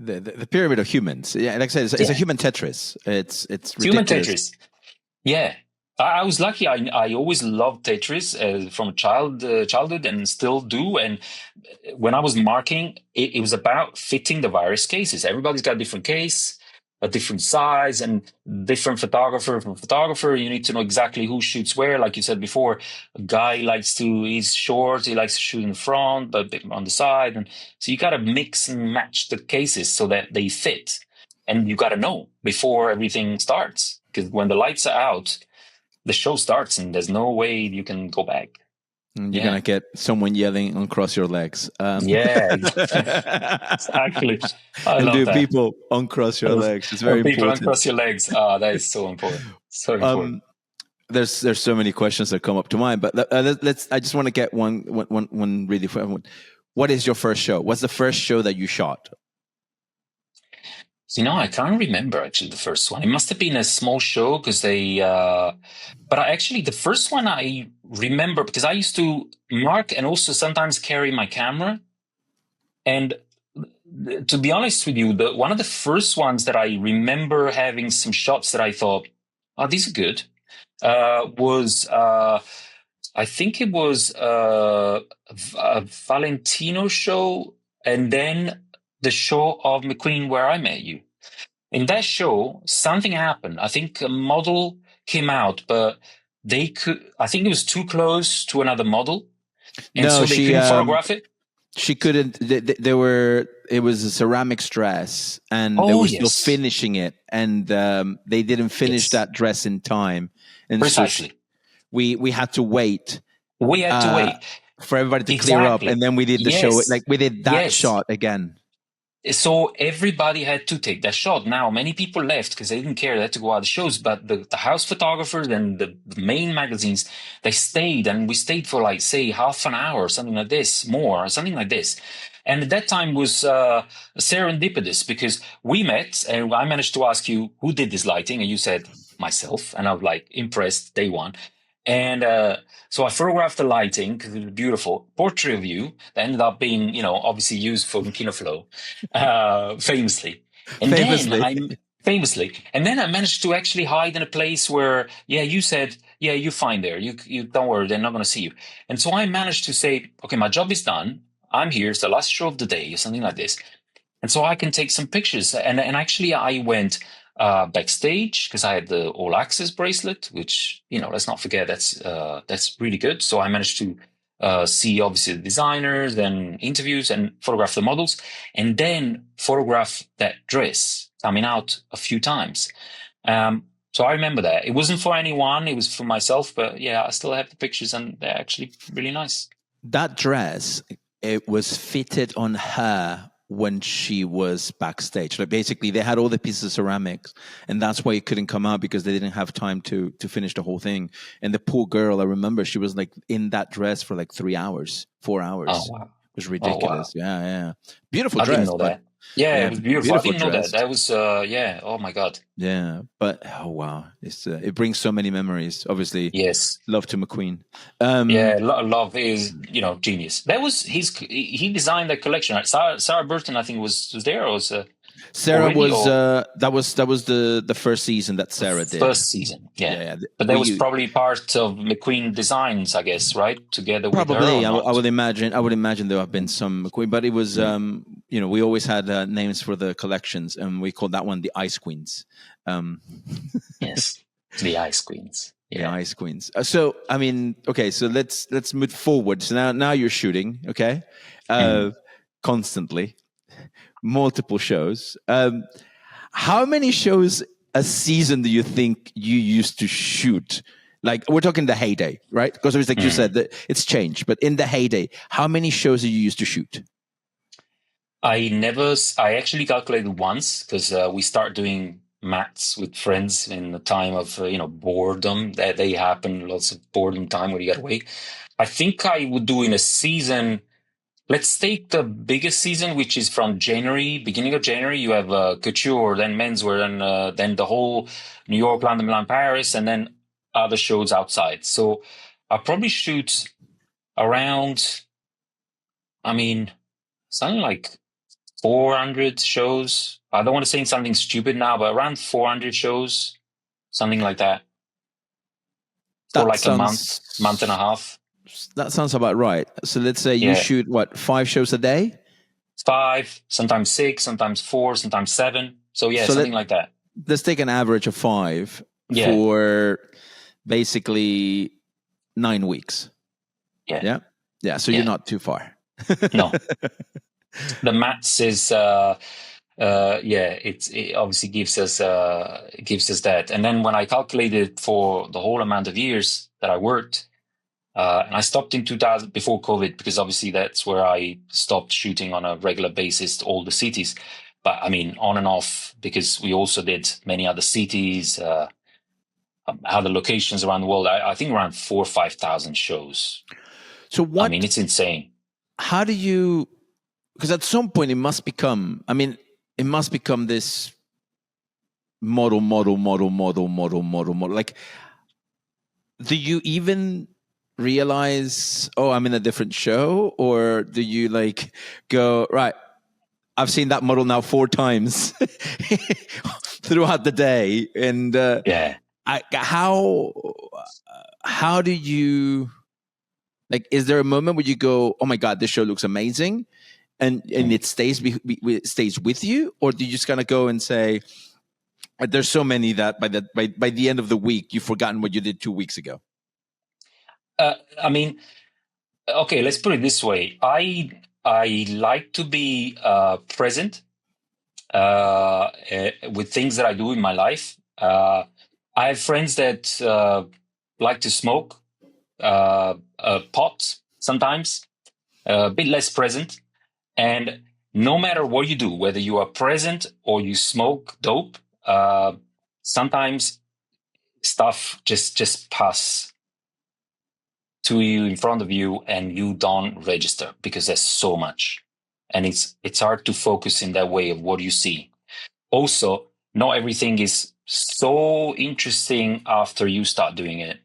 The pyramid of humans. Yeah, like I said, it's a human Tetris. It's ridiculous. Human Tetris. Yeah. I was lucky. I always loved Tetris from childhood and still do. And when I was marking, it was about fitting the various cases. Everybody's got a different case, a different size, and different photographer from photographer. You need to know exactly who shoots where. Like you said before, a guy he's short, he likes to shoot in the front, but on the side. And so you got to mix and match the cases so that they fit. And you got to know before everything starts. Because when the lights are out, the show starts and there's no way you can go back. You're going to get someone yelling uncross your legs. Yeah, exactly. I love that. People uncross your legs. It's very people important. Uncross your legs. That is so important. So important. There's so many questions that come up to mind, but I just want to get one really for everyone. What is your first show? What's the first show that you shot? I can't remember actually the first one. It must have been a small show because but the first one I remember because I used to mark and also sometimes carry my camera. And to be honest with you, one of the first ones that I remember having some shots that I thought, oh, these are good, was, I think it was a Valentino show and then the show of McQueen Where I Met You. In that show, something happened. I think a model came out, but I think it was too close to another model. And so they couldn't photograph it. She couldn't, it was a ceramics dress and they were still finishing it. And they didn't finish that dress in time. And precisely. So we had to wait. We had to wait. For everybody to clear up. And then we did the show, like we did that shot again. So everybody had to take that shot. Now, many people left because they didn't care. They had to go out of shows. But the house photographers and the main magazines, they stayed. And we stayed for like, say, half an hour or something like this, more, something like this. And at that time was serendipitous because we met and I managed to ask you, who did this lighting? And you said, myself. And I was like, impressed, day one. And so I photographed the lighting because it was beautiful. Portrait of you that ended up being, obviously used for Kinoflow, famously. And then I managed to actually hide in a place where, you said, you fine there. You don't worry, they're not going to see you. And so I managed to say, okay, my job is done. I'm here. It's the last show of the day or something like this. And so I can take some pictures. And actually I went backstage because I had the all access bracelet, which, let's not forget that's really good. So I managed to see obviously the designers, then interviews and photograph the models and then photograph that dress coming out a few times. So I remember that. It wasn't for anyone. It was for myself, but I still have the pictures and they're actually really nice. That dress, it was fitted on her when she was backstage. Like basically they had all the pieces of ceramics and that's why it couldn't come out because they didn't have time to finish the whole thing. And the poor girl, I remember she was like in that dress for like 3 hours, 4 hours. Oh, wow. It was ridiculous. Oh, wow. Yeah. Beautiful dress. I didn't know that. Yeah, it was beautiful. I didn't know that. That was, oh my God. Yeah, but, oh wow. It brings so many memories, obviously. Yes. Love to McQueen. Love is, genius. That was he designed that collection, right? Sarah Burton, I think, was there or was... Sarah already, was or that was the first season that Sarah did. first season? Yeah, Yeah. but that was probably part of McQueen Designs, I guess, right? Together with her, Probably, or not? I would imagine. I would imagine there have been some McQueen, but it was we always had names for the collections, and we called that one the Ice Queens. Yes, the Ice Queens. Yeah, the Ice Queens. So I mean, okay, so let's move forward. So now you're shooting, okay, constantly, multiple shows. How many shows a season do you think you used to shoot? Like, we're talking the heyday, right? Because it was like you said, that it's changed. But in the heyday, how many shows did you used to shoot? I actually calculated once, because we start doing mats with friends in the time of, boredom. That they happen, lots of boredom time where you get away. I think I would do in a season. Let's take the biggest season, which is from January, beginning of January. You have couture, then menswear, and then the whole New York, London, Milan, Paris, and then other shows outside. So I'll probably shoot around, something like 400 shows. I don't want to say something stupid now, but around 400 shows, something like that. For like a month and a half. That sounds about right. So let's say you shoot, 5 shows a day? 5, sometimes 6, sometimes 4, sometimes 7. So something like that. Let's take an average of 5 for basically 9 weeks. Yeah. So you're not too far. No. The mats is it obviously gives us that. And then when I calculated for the whole amount of years that I worked, and I stopped in 2000 before COVID, because obviously that's where I stopped shooting on a regular basis to all the cities. But on and off, because we also did many other cities, other locations around the world. I think around 4,000 or 5,000 shows. So what? It's insane. How do you? Because at some point it must become this model. Like, do you even realize, I'm in a different show? Or do you go, right, I've seen that model now 4 times throughout the day. And how do you, is there a moment where you go, oh my God, this show looks amazing? And it stays with you? Or do you just kind of go and say, there's so many that by the end of the week, you've forgotten what you did 2 weeks ago? Okay, let's put it this way. I like to be present with things that I do in my life. I have friends that like to smoke pot sometimes, a bit less present. And no matter what you do, whether you are present or you smoke dope, sometimes stuff just pass to you in front of you and you don't register, because there's so much. And it's hard to focus in that way of what you see. Also, not everything is so interesting after you start doing it,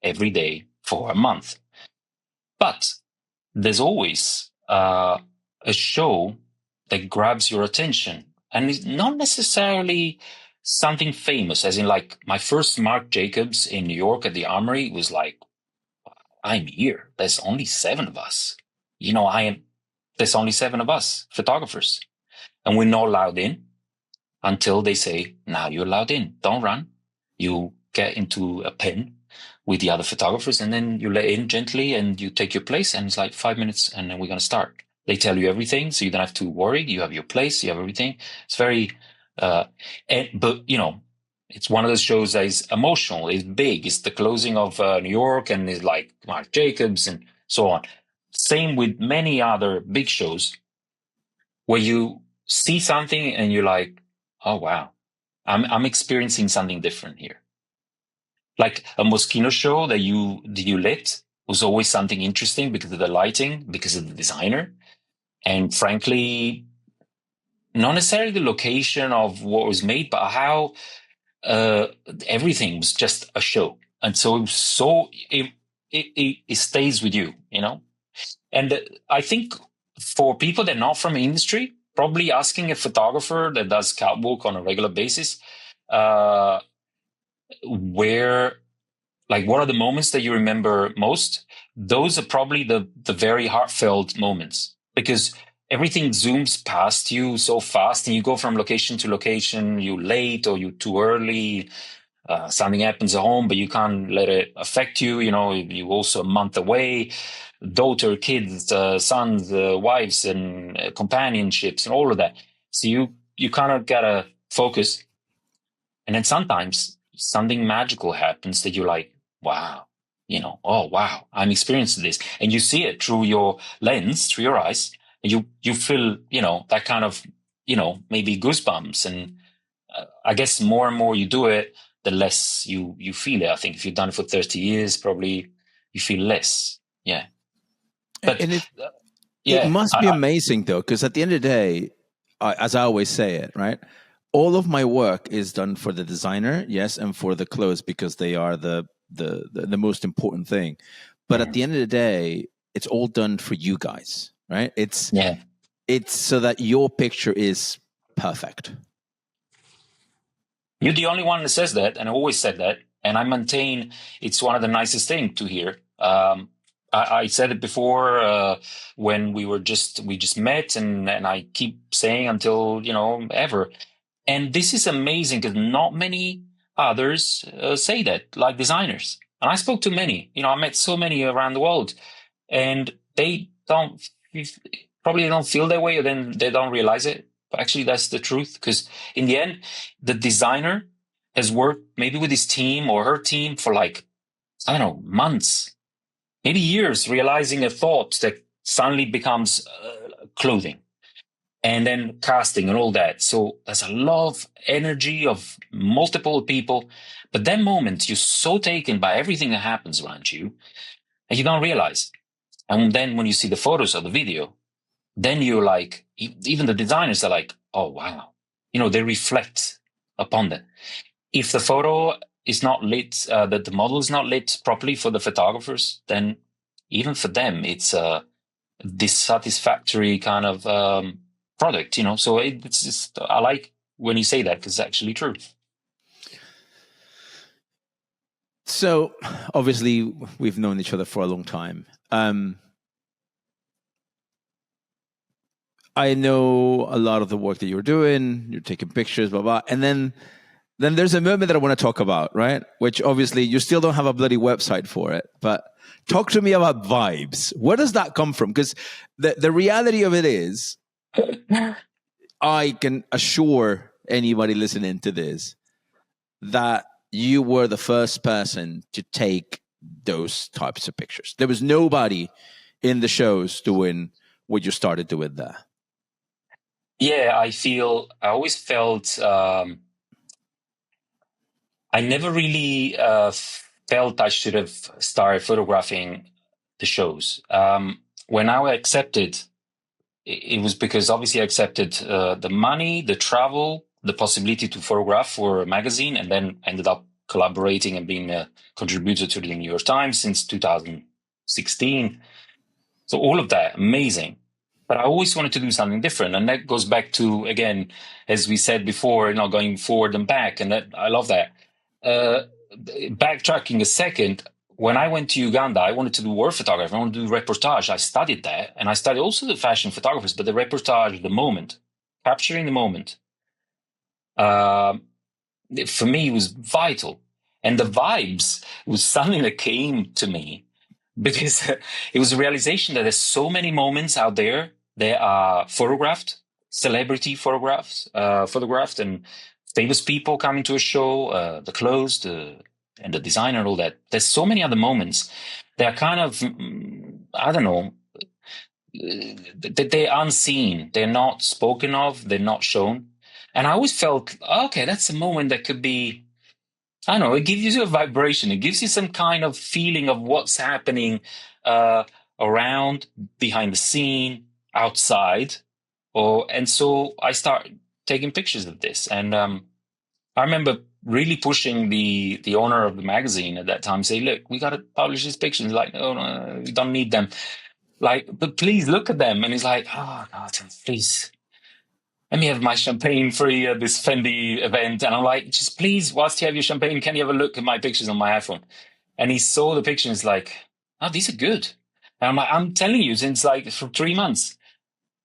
every day for a month. But there's always a show that grabs your attention, and it's not necessarily something famous, as in my first Marc Jacobs in New York at the Armory was I'm here. There's only 7 of us. There's only 7 of us photographers, and we're not allowed in until they say, now you're allowed in. Don't run. You get into a pen with the other photographers, and then you let in gently and you take your place, and it's 5 minutes and then we're going to start. They tell you everything, so you don't have to worry. You have your place, you have everything. It's very, it's one of those shows that is emotional. It's big. It's the closing of New York, and it's Marc Jacobs and so on. Same with many other big shows where you see something and you're like, oh, wow, I'm experiencing something different here. Like a Moschino show that you lit was always something interesting because of the lighting, because of the designer. And frankly, not necessarily the location of what was made, but how everything was just a show. And so it stays with you, And I think for people that are not from the industry, probably asking a photographer that does catwalk on a regular basis, what are the moments that you remember most? Those are probably the very heartfelt moments, because everything zooms past you so fast, and you go from location to location. You late or you too early. Something happens at home, but you can't let it affect you. You also a month away, daughter, kids, sons, wives, and companionships, and all of that. So you kind of gotta focus, and then sometimes something magical happens that you're like, wow, oh wow, I'm experiencing this, and you see it through your lens, through your eyes, and you feel that kind of maybe goosebumps, and I guess more and more you do it, the less you feel it. I think if you've done it for 30 years, probably you feel less. Yeah. But and it must be amazing though, because at the end of the day, as I always say it, right? All of my work is done for the designer, yes, and for the clothes, because they are the most important thing. But at the end of the day, it's all done for you guys, right? It's so that your picture is perfect. You're the only one that says that, and I always said that, and I maintain it's one of the nicest things to hear. I said it before when we just met, and I keep saying until ever. And this is amazing because not many others say that, like designers. And I spoke to many. I met so many around the world, and they probably don't feel that way, or then they don't realize it. But actually, that's the truth, because in the end, the designer has worked maybe with his team or her team for months, maybe years, realizing a thought that suddenly becomes clothing, and then casting and all that. So there's a lot of energy of multiple people. But that moment, you're so taken by everything that happens around you, and you don't realize. And then when you see the photos or the video, then you're like, even the designers are like, oh, wow. They reflect upon that. If the photo is not lit, that the model is not lit properly for the photographers, then even for them, it's a dissatisfactory kind of product, So it's just, I like when you say that, because it's actually true. So obviously we've known each other for a long time. I know a lot of the work that you're doing. You're taking pictures, blah, blah. And then there's a moment that I want to talk about, right? Which obviously you still don't have a bloody website for it. But talk to me about vibes. Where does that come from? Because the reality of it is, I can assure anybody listening to this that you were the first person to take those types of pictures. There was nobody in the shows doing what you started doing there. Yeah, I always felt, I never really felt I should have started photographing the shows. When I accepted, it was because obviously I accepted the money, the travel, the possibility to photograph for a magazine, and then ended up collaborating and being a contributor to the New York Times since 2016. So all of that, amazing. But I always wanted to do something different. And that goes back to, again, as we said before, going forward and back. And that I love that. Backtracking a second, when I went to Uganda, I wanted to do war photography. I wanted to do reportage. I studied that. And I studied also the fashion photographers, but the reportage, the moment, capturing the moment, for me was vital. And the vibes was something that came to me because it was a realization that there's so many moments out there that are photographed, celebrity photographs, photographed, and famous people coming to a show, the clothes, and the designer and all that. There's so many other moments that are kind of, I don't know, they're unseen. They're not spoken of. They're not shown. And I always felt, okay, that's a moment that could be, I don't know, it gives you a vibration. It gives you some kind of feeling of what's happening around, behind the scene, outside. And so I started taking pictures of this. And I remember really pushing the owner of the magazine at that time, say, look, we got to publish these pictures. He's like, no, we don't need them. Like, but please look at them. And he's like, oh, God, please. let me have my champagne free at this Fendi event. And I'm like, just please, whilst you have your champagne, can you have a look at my pictures on my iPhone? And he saw the picture and he's like, oh, these are good. And I'm like, I'm telling you, since like for 3 months.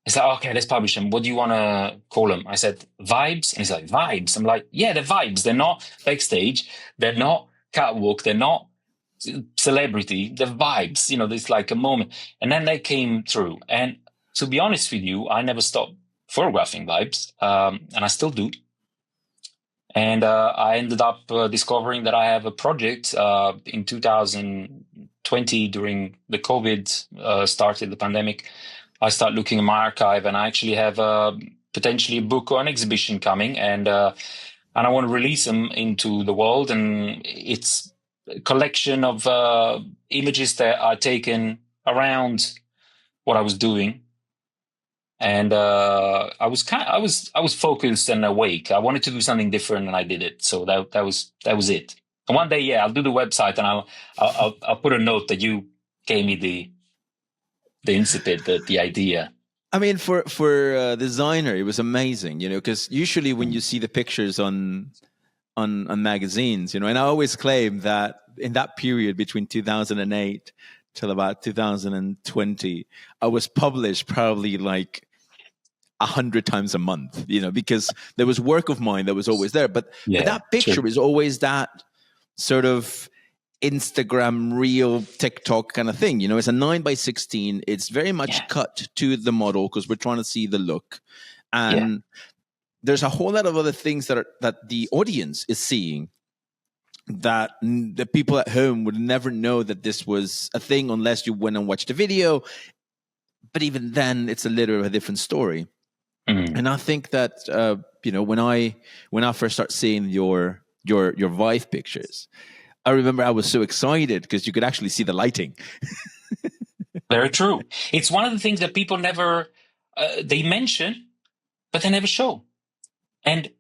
He's like, okay, let's publish them. What do you want to call them? I said, Vibes. And he's like, Vibes. I'm like, yeah, they're vibes. They're not backstage. They're not catwalk. They're not celebrity. They're vibes. You know, there's like a moment. And then they came through. And to be honest with you, I never stopped photographing vibes. And I still do. And I ended up discovering that I have a project in 2020 during the COVID started, the pandemic. I start looking at my archive, and I actually have potentially a book or an exhibition coming, and I want to release them into the world. And it's a collection of images that are taken around what I was doing, and I was focused and awake. I wanted to do something different, and I did it. So that was it. And one day, I'll do the website, and I'll put a note that you gave me the incipit, the idea. I mean, for a designer, it was amazing, you know, because usually when you see the pictures on magazines, you know, and I always claim that in that period between 2008 till about 2020, I was published probably like 100 times a month, you know, because there was work of mine that was always there. But that picture is always that sort of Instagram reel TikTok kind of thing, you know. It's a 9x16. It's very much cut to the model because we're trying to see the look, and there's a whole lot of other things that the audience is seeing that the people at home would never know that this was a thing unless you went and watched the video. But even then, it's a little bit of a different story. And I think that you know, when I first start seeing your Vive pictures, I remember I was so excited because you could actually see the lighting. Very true. It's one of the things that people never, they mention, but they never show. And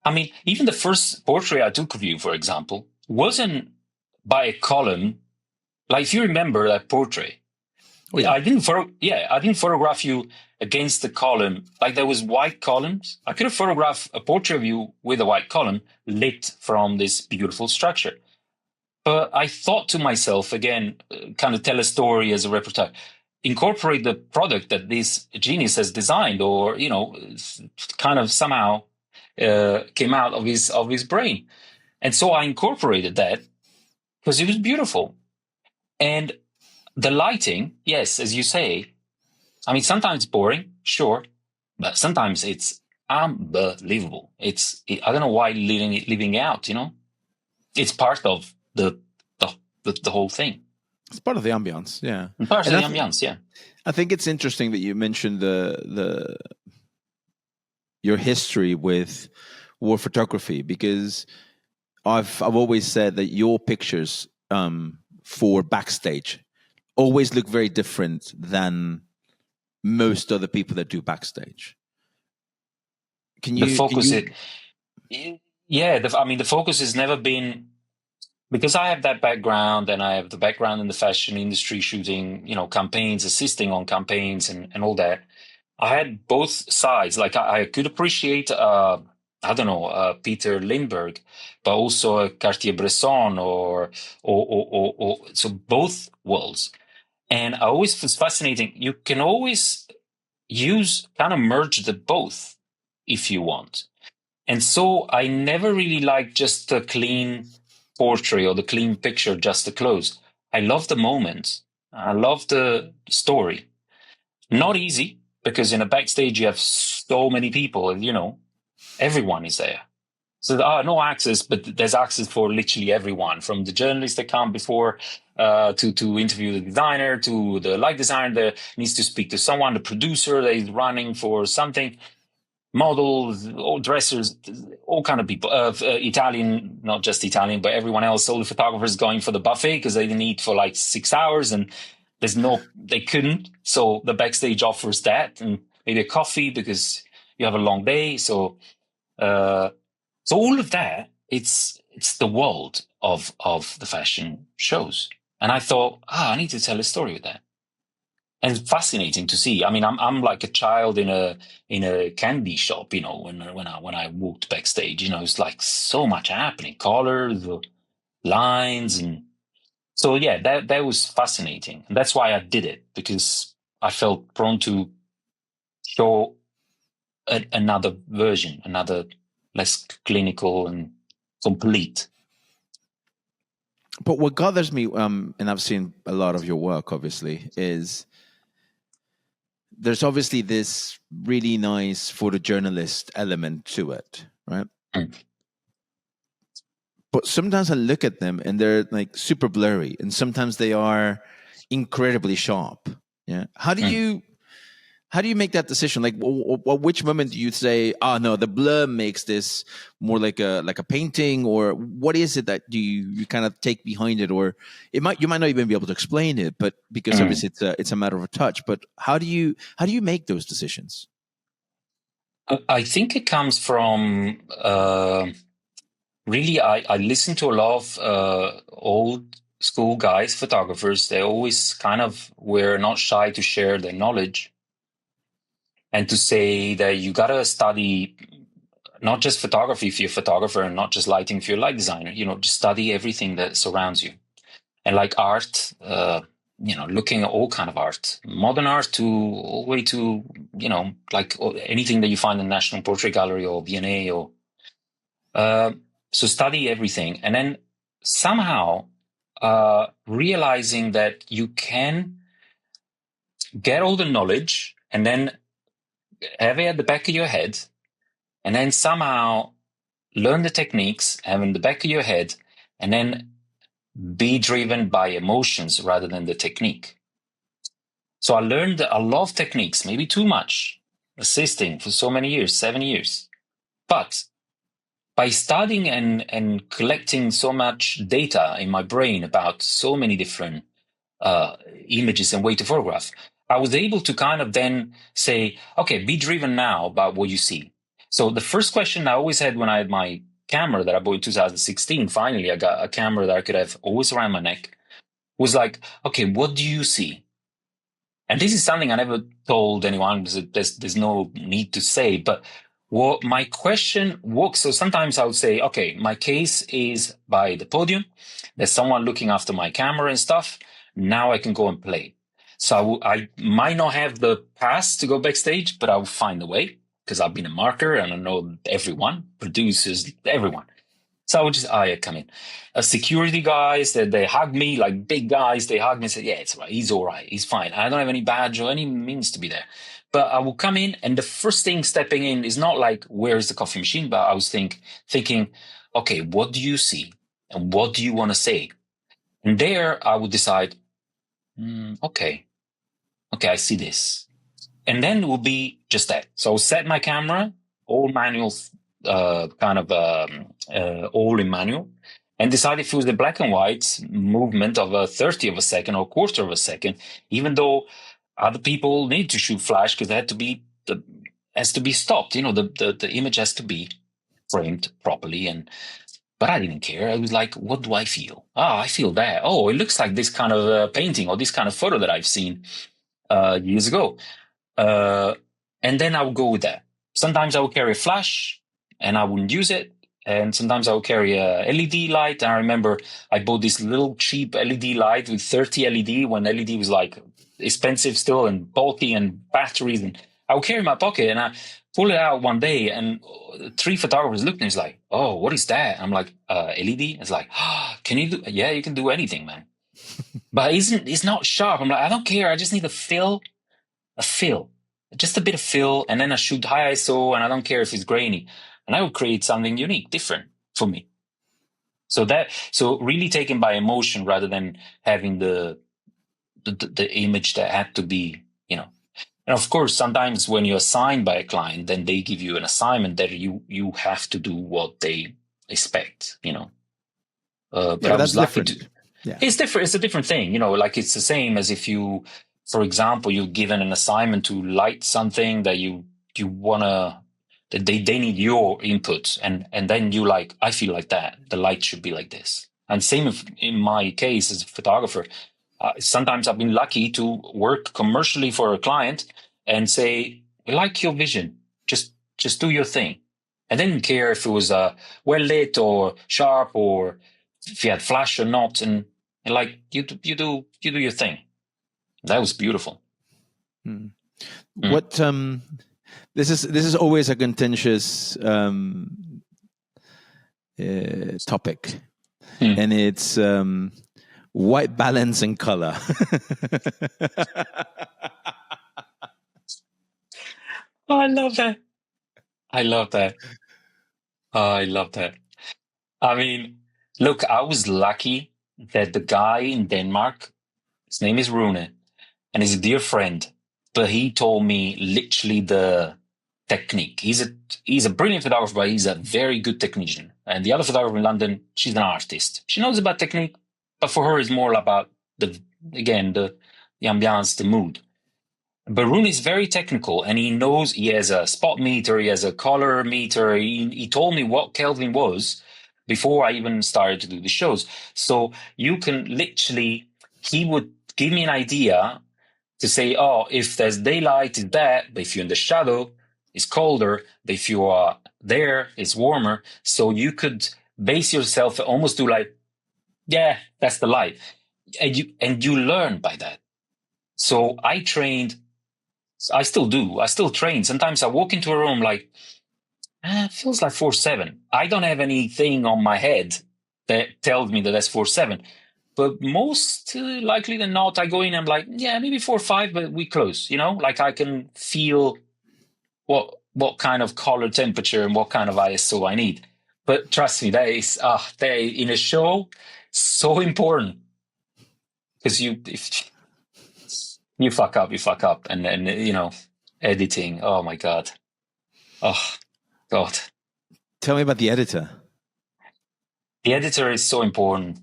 I mean, even the first portrait I took of you, for example, wasn't by a column. Like, if you remember that portrait, I didn't photograph you against the column. Like, there was white columns. I could have photographed a portrait of you with a white column lit from this beautiful structure. But I thought to myself, again, kind of tell a story as a reportage, incorporate the product that this genius has designed, or, you know, kind of somehow came out of his brain. And so I incorporated that because it was beautiful. And the lighting, yes, as you say, I mean, sometimes it's boring, sure, but sometimes it's unbelievable. I don't know why leaving it out, you know? It's part of the whole thing. It's part of the ambience, yeah. Part of the ambience, yeah. I think it's interesting that you mentioned your history with war photography, because I've always said that your pictures for backstage always look very different than most other people that do backstage. The focus has never been, because I have that background, and I have the background in the fashion industry, shooting, you know, campaigns, assisting on campaigns and all that. I had both sides. Like, I could appreciate, Peter Lindbergh, but also Cartier-Bresson or so both worlds. And I always was fascinating. You can always kind of merge the both if you want. And so I never really liked just the clean portrait or the clean picture, just the clothes. I love the moment. I love the story. Not easy, because in a backstage you have so many people, you know, everyone is there. So no access, but there's access for literally everyone, from the journalists that come before to interview the designer, to the light designer that needs to speak to someone, the producer that is running for something, models, all dressers, all kind of people, Italian, not just Italian, but everyone else, all the photographers going for the buffet because they didn't eat for like 6 hours and they couldn't. So the backstage offers that, and maybe a coffee because you have a long day. So all of that, it's the world of the fashion shows. And I thought, I need to tell a story with that. And it's fascinating to see. I mean, I'm like a child in a candy shop, when I walked backstage, it's like so much happening, colors, lines, and so yeah, that was fascinating. And that's why I did it, because I felt prone to show another version, another less clinical and complete. But what bothers me, and I've seen a lot of your work, obviously, is there's obviously this really nice photojournalist element to it, right? Mm. But sometimes I look at them and they're like super blurry, and sometimes they are incredibly sharp. Yeah. How do you make that decision? Like, which moment do you say, "Oh no, the blur makes this more like a painting," or what is it that you kind of take behind it, or you might not even be able to explain it, but because obviously it's a matter of a touch. But how do you make those decisions? I think it comes from really. I listen to a lot of old school guys, photographers. They always kind of were not shy to share their knowledge. And to say that you got to study not just photography if you're a photographer, and not just lighting if you're a light designer, just study everything that surrounds you. And like art, looking at all kind of art, modern art to all the way to, like anything that you find in the National Portrait Gallery or V&A or, so study everything. And then somehow realizing that you can get all the knowledge and then have it at the back of your head, and then somehow learn the techniques, have in the back of your head, and then be driven by emotions rather than the technique. So I learned a lot of techniques, maybe too much, assisting for so many years, 7 years. But by studying and collecting so much data in my brain about so many different images and way to photograph, I was able to kind of then say, okay, be driven now about what you see. So the first question I always had when I had my camera that I bought in 2016, finally I got a camera that I could have always around my neck, was like, okay, what do you see? And this is something I never told anyone, because there's no need to say, but what my question was, so sometimes I would say, okay, my case is by the podium, there's someone looking after my camera and stuff, now I can go and play. So I might not have the pass to go backstage, but I'll find a way, because I've been a marketer and I know everyone, producers, everyone. So I would just, come in. Security guys, they hug me, like big guys, they hug me and say, yeah, it's right, he's all right, he's fine. I don't have any badge or any means to be there. But I will come in, and the first thing stepping in is not like, where's the coffee machine? But I was thinking, okay, what do you see? And what do you want to say? And there I would decide, okay, I see this. And then it will be just that. So I'll set my camera, all manual, all in manual, and decide if it was the black and white movement of a 30th of a second or quarter of a second, even though other people need to shoot flash because has to be stopped. The image has to be framed properly. But I didn't care. I was like, what do I feel? I feel that. Oh, it looks like this kind of painting or this kind of photo that I've seen years ago. And then I would go with that. Sometimes I would carry a flash and I wouldn't use it. And sometimes I would carry a LED light. I remember I bought this little cheap LED light with 30 LED when LED was like expensive still and bulky and batteries. And I would carry it in my pocket and I pull it out one day and 3 photographers looked and it's like, oh, what is that? I'm like, LED? It's like, can you do? Yeah, you can do anything, man. But it's not sharp. I'm like, I don't care. I just need a fill, just a bit of fill. And then I shoot high ISO and I don't care if it's grainy. And I will create something unique, different for me. So really taken by emotion rather than having the image that had to be, And of course, sometimes when you're assigned by a client, then they give you an assignment that you have to do what they expect, But I was lucky to. Yeah. It's different. It's a different thing, Like it's the same as if you, for example, you're given an assignment to light something that you wanna. That they need your input, and then you like, I feel like that the light should be like this. And same in my case as a photographer, sometimes I've been lucky to work commercially for a client and say, "We like your vision. Just do your thing." I didn't care if it was well lit or sharp or if you had flash or not, and like you do your thing. That was beautiful. What this is always a contentious topic, and it's white balance and color. Oh, I love that. I love that. I love that. I mean, look, I was lucky that the guy in Denmark, his name is Rune, and he's a dear friend, but he told me literally the technique. He's a brilliant photographer, but he's a very good technician. And the other photographer in London, she's an artist. She knows about technique, but for her, it's more about the ambiance, the mood. But Rune is very technical, and he knows, he has a spot meter, he has a color meter. He told me what Kelvin was before I even started to do the shows. So you can literally, he would give me an idea to say, oh, if there's daylight, it's that, but if you're in the shadow, it's colder, but if you are there, it's warmer. So you could base yourself, almost do like, yeah, that's the light. And you learn by that. So I trained, I still do. I still train. Sometimes I walk into a room like, it feels like 4/7. I don't have anything on my head that tells me that that's 4/7. But most likely than not, I go in and I'm like, yeah, maybe 4/5, but we close, like I can feel what kind of color temperature and what kind of ISO I need. But trust me, that is, in a show, so important. Because if you fuck up, and editing. Oh my God. Oh God. Tell me about the editor. The editor is so important.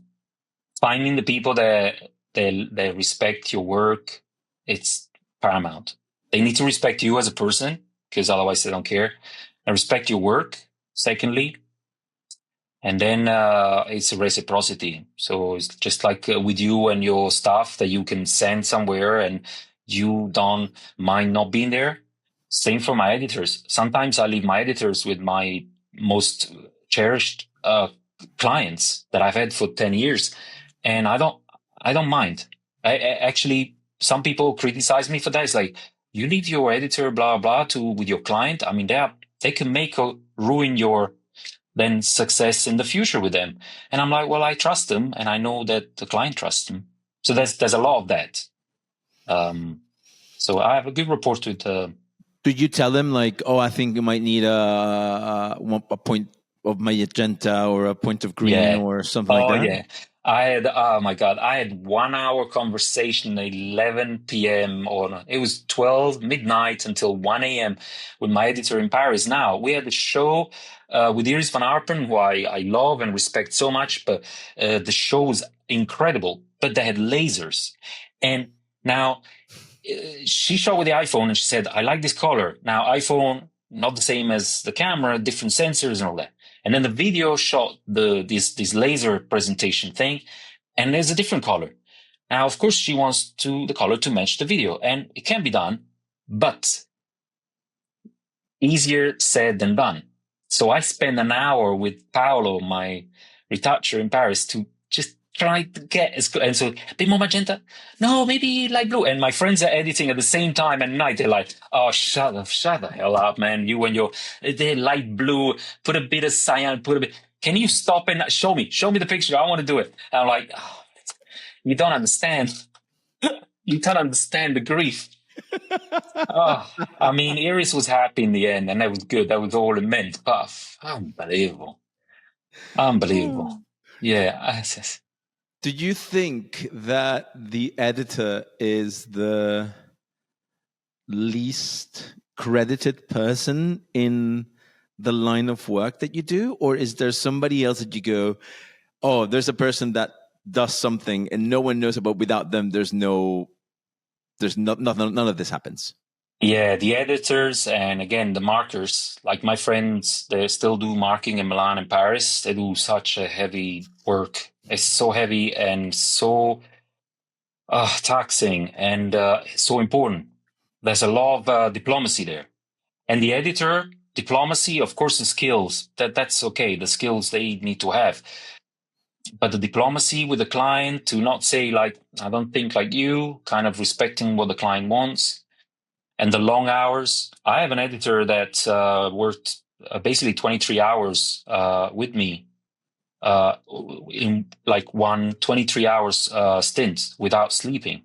Finding the people that respect your work, it's paramount. They need to respect you as a person, because otherwise they don't care. And respect your work, secondly. And then it's a reciprocity. So it's just like with you and your stuff that you can send somewhere and you don't mind not being there. Same for my editors. Sometimes I leave my editors with my most cherished clients that I've had for 10 years. And I don't mind. I actually, some people criticize me for that. It's like, you leave your editor, blah, blah, with your client. I mean, they can make or ruin your then success in the future with them. And I'm like, well, I trust them, and I know that the client trusts them. So there's a lot of that. So I have a good rapport with. Do you tell them like, oh, I think you might need a point of magenta or a point of green or something like that? Oh yeah. I had 1 hour conversation at 11 p.m. or it was 12 midnight until 1 a.m. with my editor in Paris. Now we had a show with Iris van Herpen, who I love and respect so much, but the show was incredible, but they had lasers. And now she shot with the iPhone and she said, I like this color. Now iPhone, not the same as the camera, different sensors and all that. And then the video shot this laser presentation thing, and there's a different color. Now, of course, she wants the color to match the video, and it can be done, but easier said than done. So I spent an hour with Paolo, my retoucher in Paris, to just try to get as good. And so, a bit more magenta? No, maybe light blue. And my friends are editing at the same time at night. They're like, oh, shut the hell up, man. You and they're light blue, put a bit of cyan, can you stop and show me the picture? I want to do it. And I'm like, oh, you don't understand. You don't understand the grief. I mean, Iris was happy in the end, and that was good. That was all it meant. But unbelievable. Yeah. Do you think that the editor is the least credited person in the line of work that you do? Or is there somebody else that you go, oh, there's a person that does something and no one knows about, without them, none of this happens? Yeah, the editors and again, the markers, like my friends, they still do marking in Milan and Paris. They do such a heavy work. It's so heavy and so taxing and so important. There's a lot of diplomacy there. And the editor, diplomacy, of course, the skills, that's okay. The skills they need to have. But the diplomacy with the client to not say like, I don't think like you, kind of respecting what the client wants. And the long hours. I have an editor that worked basically 23 hours with me in like one 23 hours stint without sleeping.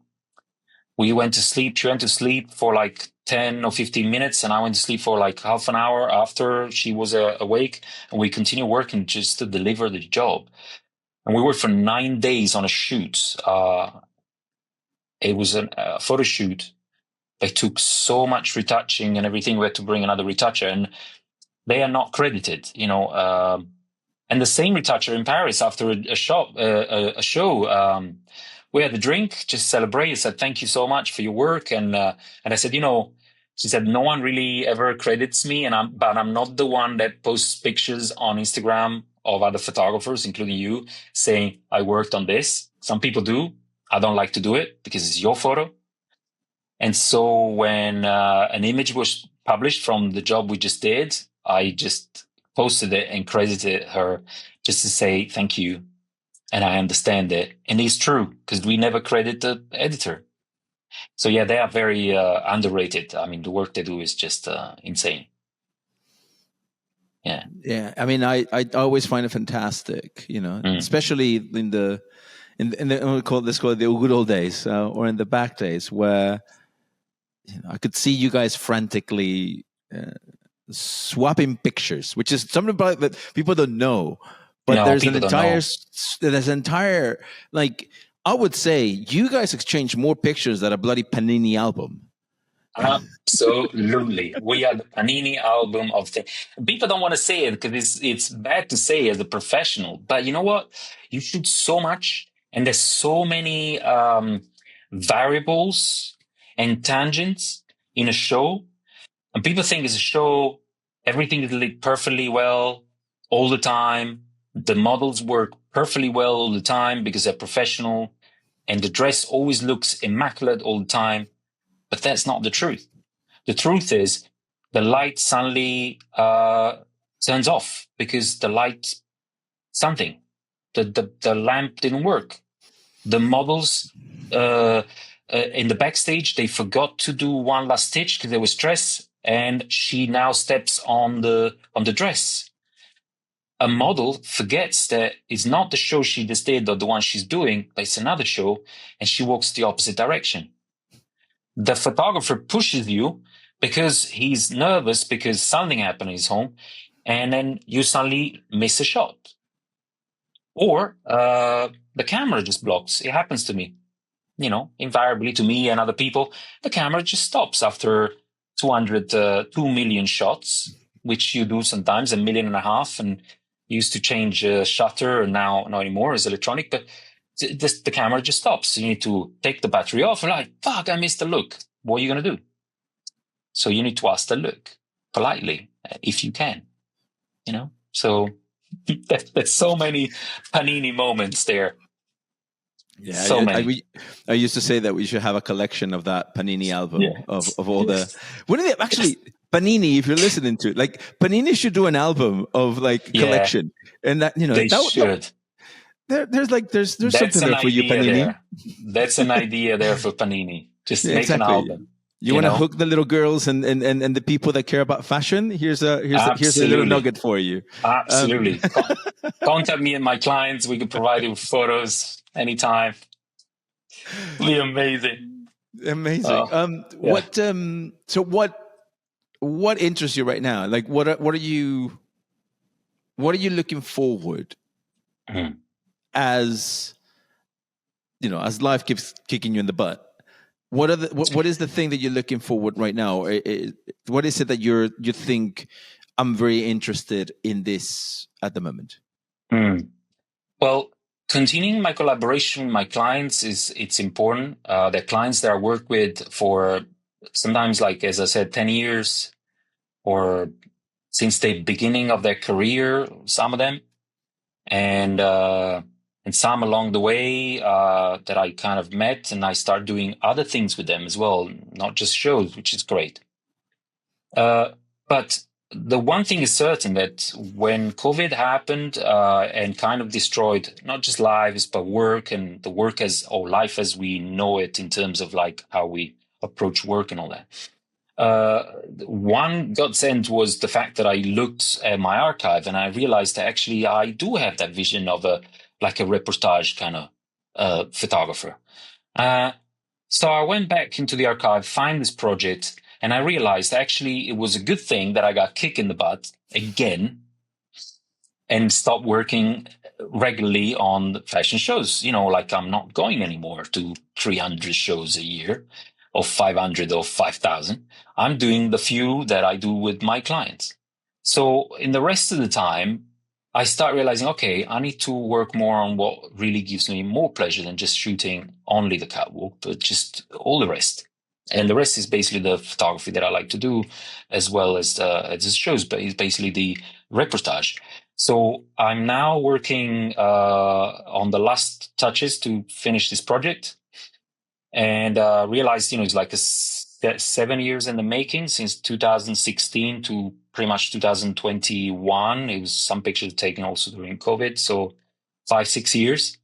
We went to sleep. She went to sleep for like 10 or 15 minutes, and I went to sleep for like half an hour after she was awake. And we continued working just to deliver the job. And we worked for 9 days on a shoot. It was a photo shoot. They took so much retouching and everything. We had to bring another retoucher, and they are not credited, you know. And the same retoucher in Paris after a show. We had a drink, just celebrate. I said, thank you so much for your work. And I said, you know, she said, no one really ever credits me. But I'm not the one that posts pictures on Instagram of other photographers, including you, saying I worked on this. Some people do. I don't like to do it because it's your photo. And so when an image was published from the job we just did, I just posted it and credited her just to say thank you. And I understand it. And it's true because we never credit the editor. So yeah, they are very underrated. I mean, the work they do is just insane. Yeah. Yeah. I mean, I always find it fantastic, you know, especially in the we'll call it the good old days or in the back days where, you know, I could see you guys frantically swapping pictures, which is something about that people don't know. But No, there's people don't know. entire, like, I would say you guys exchange more pictures than a bloody Panini album. Absolutely. We are the Panini album of things. People don't want to say it because it's bad to say as a professional. But you know what? You shoot so much, and there's so many variables and tangents in a show. And people think it's a show, everything is lit perfectly well all the time. The models work perfectly well all the time because they're professional, and the dress always looks immaculate all the time. But that's not the truth. The truth is the light suddenly turns off because the light, something, the lamp didn't work. The models in the backstage, they forgot to do one last stitch because there was stress, and she now steps on the dress. A model forgets that it's not the show she just did or the one she's doing, but it's another show, and she walks the opposite direction. The photographer pushes you because he's nervous because something happened in his home, and then you suddenly miss a shot. Or the camera just blocks. It happens to me, you know, invariably to me and other people. The camera just stops after 2 million shots, which you do sometimes, 1.5 million, and used to change shutter, and now not anymore, it's electronic, but the camera just stops. You need to take the battery off. And like, fuck, I missed the look. What are you going to do? So you need to ask the look politely, if you can, you know? So there's so many Panini moments there. Yeah, so many. I used to say that we should have a collection of that Panini album of all the. Wouldn't it actually Panini? If you're listening to it, like Panini should do an album of like collection, and that, you know, they should. There's something there for you, Panini. That's an idea there for Panini. Just make an album. You want to hook the little girls and the people that care about fashion? Here's a little nugget for you. Absolutely. Contact me and my clients. We can provide you with photos anytime. It'll be amazing. Amazing. What interests you right now? Like what are you looking forward as, you know, as life keeps kicking you in the butt? What is the thing that you're looking forward right now? What is it that you think I'm very interested in this at the moment? Well, continuing my collaboration with my clients it's important. They're clients that I work with for sometimes, like, as I said, 10 years or since the beginning of their career, some of them. And and some along the way that I kind of met, and I start doing other things with them as well, not just shows, which is great. But the one thing is certain, that when COVID happened and kind of destroyed not just lives, but work, and the work or life as we know it in terms of like how we approach work and all that. One godsend was the fact that I looked at my archive and I realized that actually I do have that vision of a reportage kind of photographer. So I went back into the archive, find this project, and I realized actually it was a good thing that I got kicked in the butt again and stopped working regularly on fashion shows. You know, like I'm not going anymore to 300 shows a year or 500 or 5,000. I'm doing the few that I do with my clients. So in the rest of the time, I start realizing, okay, I need to work more on what really gives me more pleasure than just shooting only the catwalk, but just all the rest. And the rest is basically the photography that I like to do, as well as the shows, but it's basically the reportage. So I'm now working on the last touches to finish this project, and realized, you know, it's like 7 years in the making, since 2016 to pretty much 2021. It was some pictures taken also during COVID, so 5-6 years.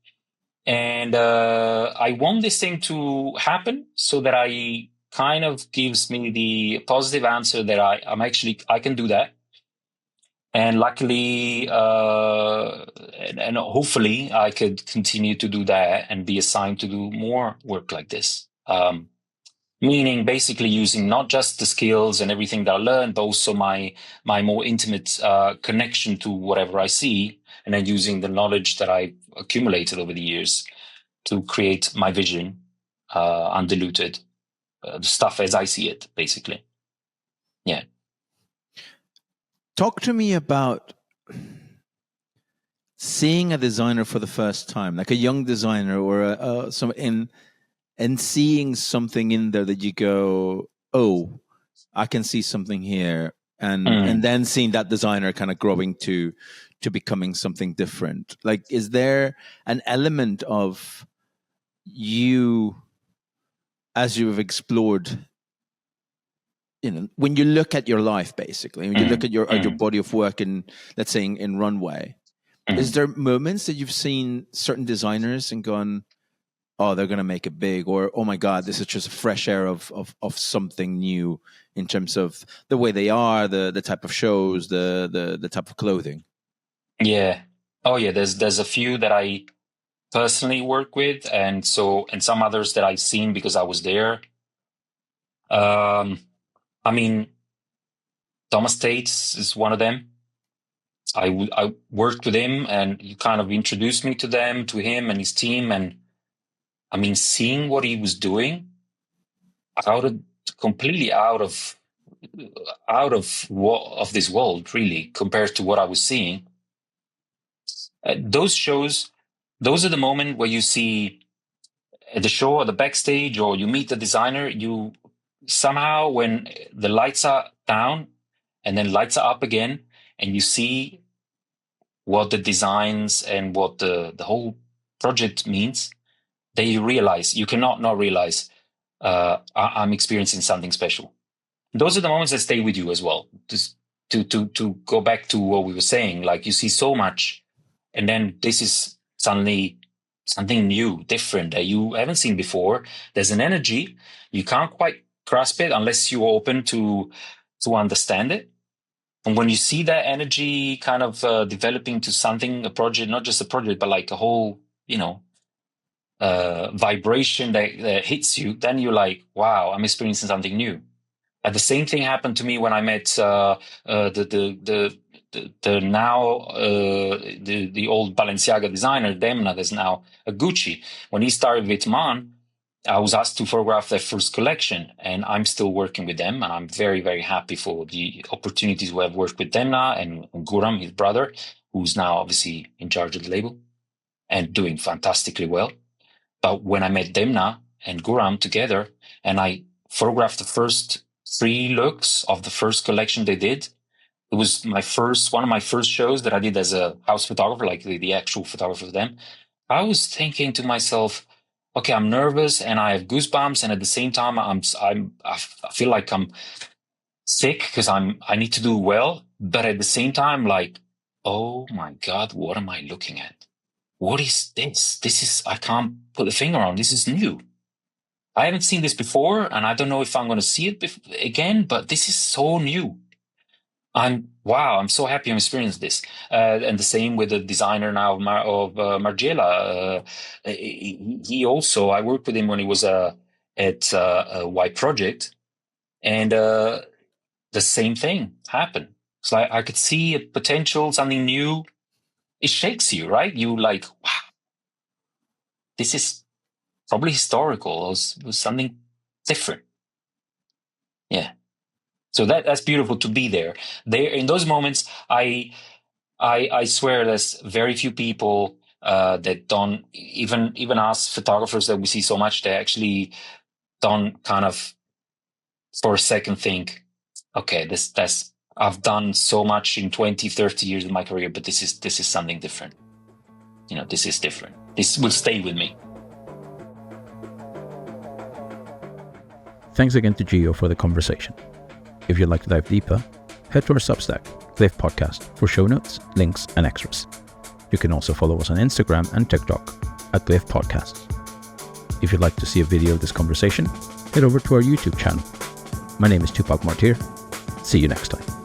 And I want this thing to happen so that I kind of gives me the positive answer that I can do that. And luckily, and hopefully I could continue to do that and be assigned to do more work like this. Meaning basically using not just the skills and everything that I learned, but also my more intimate connection to whatever I see, and then using the knowledge that I accumulated over the years to create my vision, undiluted, the stuff as I see it, basically. Yeah. Talk to me about seeing a designer for the first time, like a young designer or and seeing something in there that you go, oh, I can see something here, and then seeing that designer kind of growing to becoming something different. Like, is there an element of you, as you have explored, you know, when you look at your life, basically, when you look at your body of work in, let's say, in Runway, is there moments that you've seen certain designers and gone, oh, they're going to make it big, or, oh my God, this is just a fresh air of something new in terms of the way they are, the type of shows, the type of clothing? Yeah. Oh yeah. There's a few that I personally work with, and some others that I've seen because I was there. I mean, Thomas Tates is one of them. I worked with him, and he kind of introduced me to him and his team. And I mean, seeing what he was doing completely out of this world, really, compared to what I was seeing. Those shows, those are the moment where you see at the show or the backstage, or you meet the designer, you somehow, when the lights are down and then lights are up again, and you see what the designs and what the whole project means, then you cannot not realize I'm experiencing something special. Those are the moments that stay with you as well. Just to go back to what we were saying, like, you see so much, and then this is suddenly something new, different, that you haven't seen before. There's an energy. You can't quite grasp it unless you're open to understand it. And when you see that energy kind of developing to something, a project, not just a project, but like a whole, you know, vibration that hits you, then you're like, wow, I'm experiencing something new. And the same thing happened to me when I met the old Balenciaga designer, Demna, that's now a Gucci. When he started Vetements, I was asked to photograph their first collection, and I'm still working with them. And I'm very, very happy for the opportunities we have worked with Demna and Guram, his brother, who's now obviously in charge of the label and doing fantastically well. But when I met Demna and Guram together, and I photographed the first 3 looks of the first collection they did, it was one of my first shows that I did as a house photographer, like the actual photographer for them. I was thinking to myself, okay, I'm nervous and I have goosebumps, and at the same time, I feel like I'm sick because I need to do well, but at the same time, like, oh my God, what am I looking at? What is this? I can't put a finger on. This is new. I haven't seen this before, and I don't know if I'm going to see it again, but this is so new. I'm so happy I'm experiencing this. And the same with the designer now of Margiela. He also, I worked with him when he was at a White Project, and the same thing happened. So I could see a potential, something new. It shakes you, right? You like, wow, this is probably historical. It was something different. Yeah. So that's beautiful to be there. There in those moments, I swear there's very few people that don't, even us photographers that we see so much, they actually don't kind of for a second think, okay, that's I've done so much in 20, 30 years of my career, but this is something different. This is different. This will stay with me. Thanks again to Gio for the conversation. If you'd like to dive deeper, head to our Substack, glyph-podcast, for show notes, links, and extras. You can also follow us on Instagram and TikTok at glyph-podcast. If you'd like to see a video of this conversation, head over to our YouTube channel. My name is Tupac Martyr. See you next time.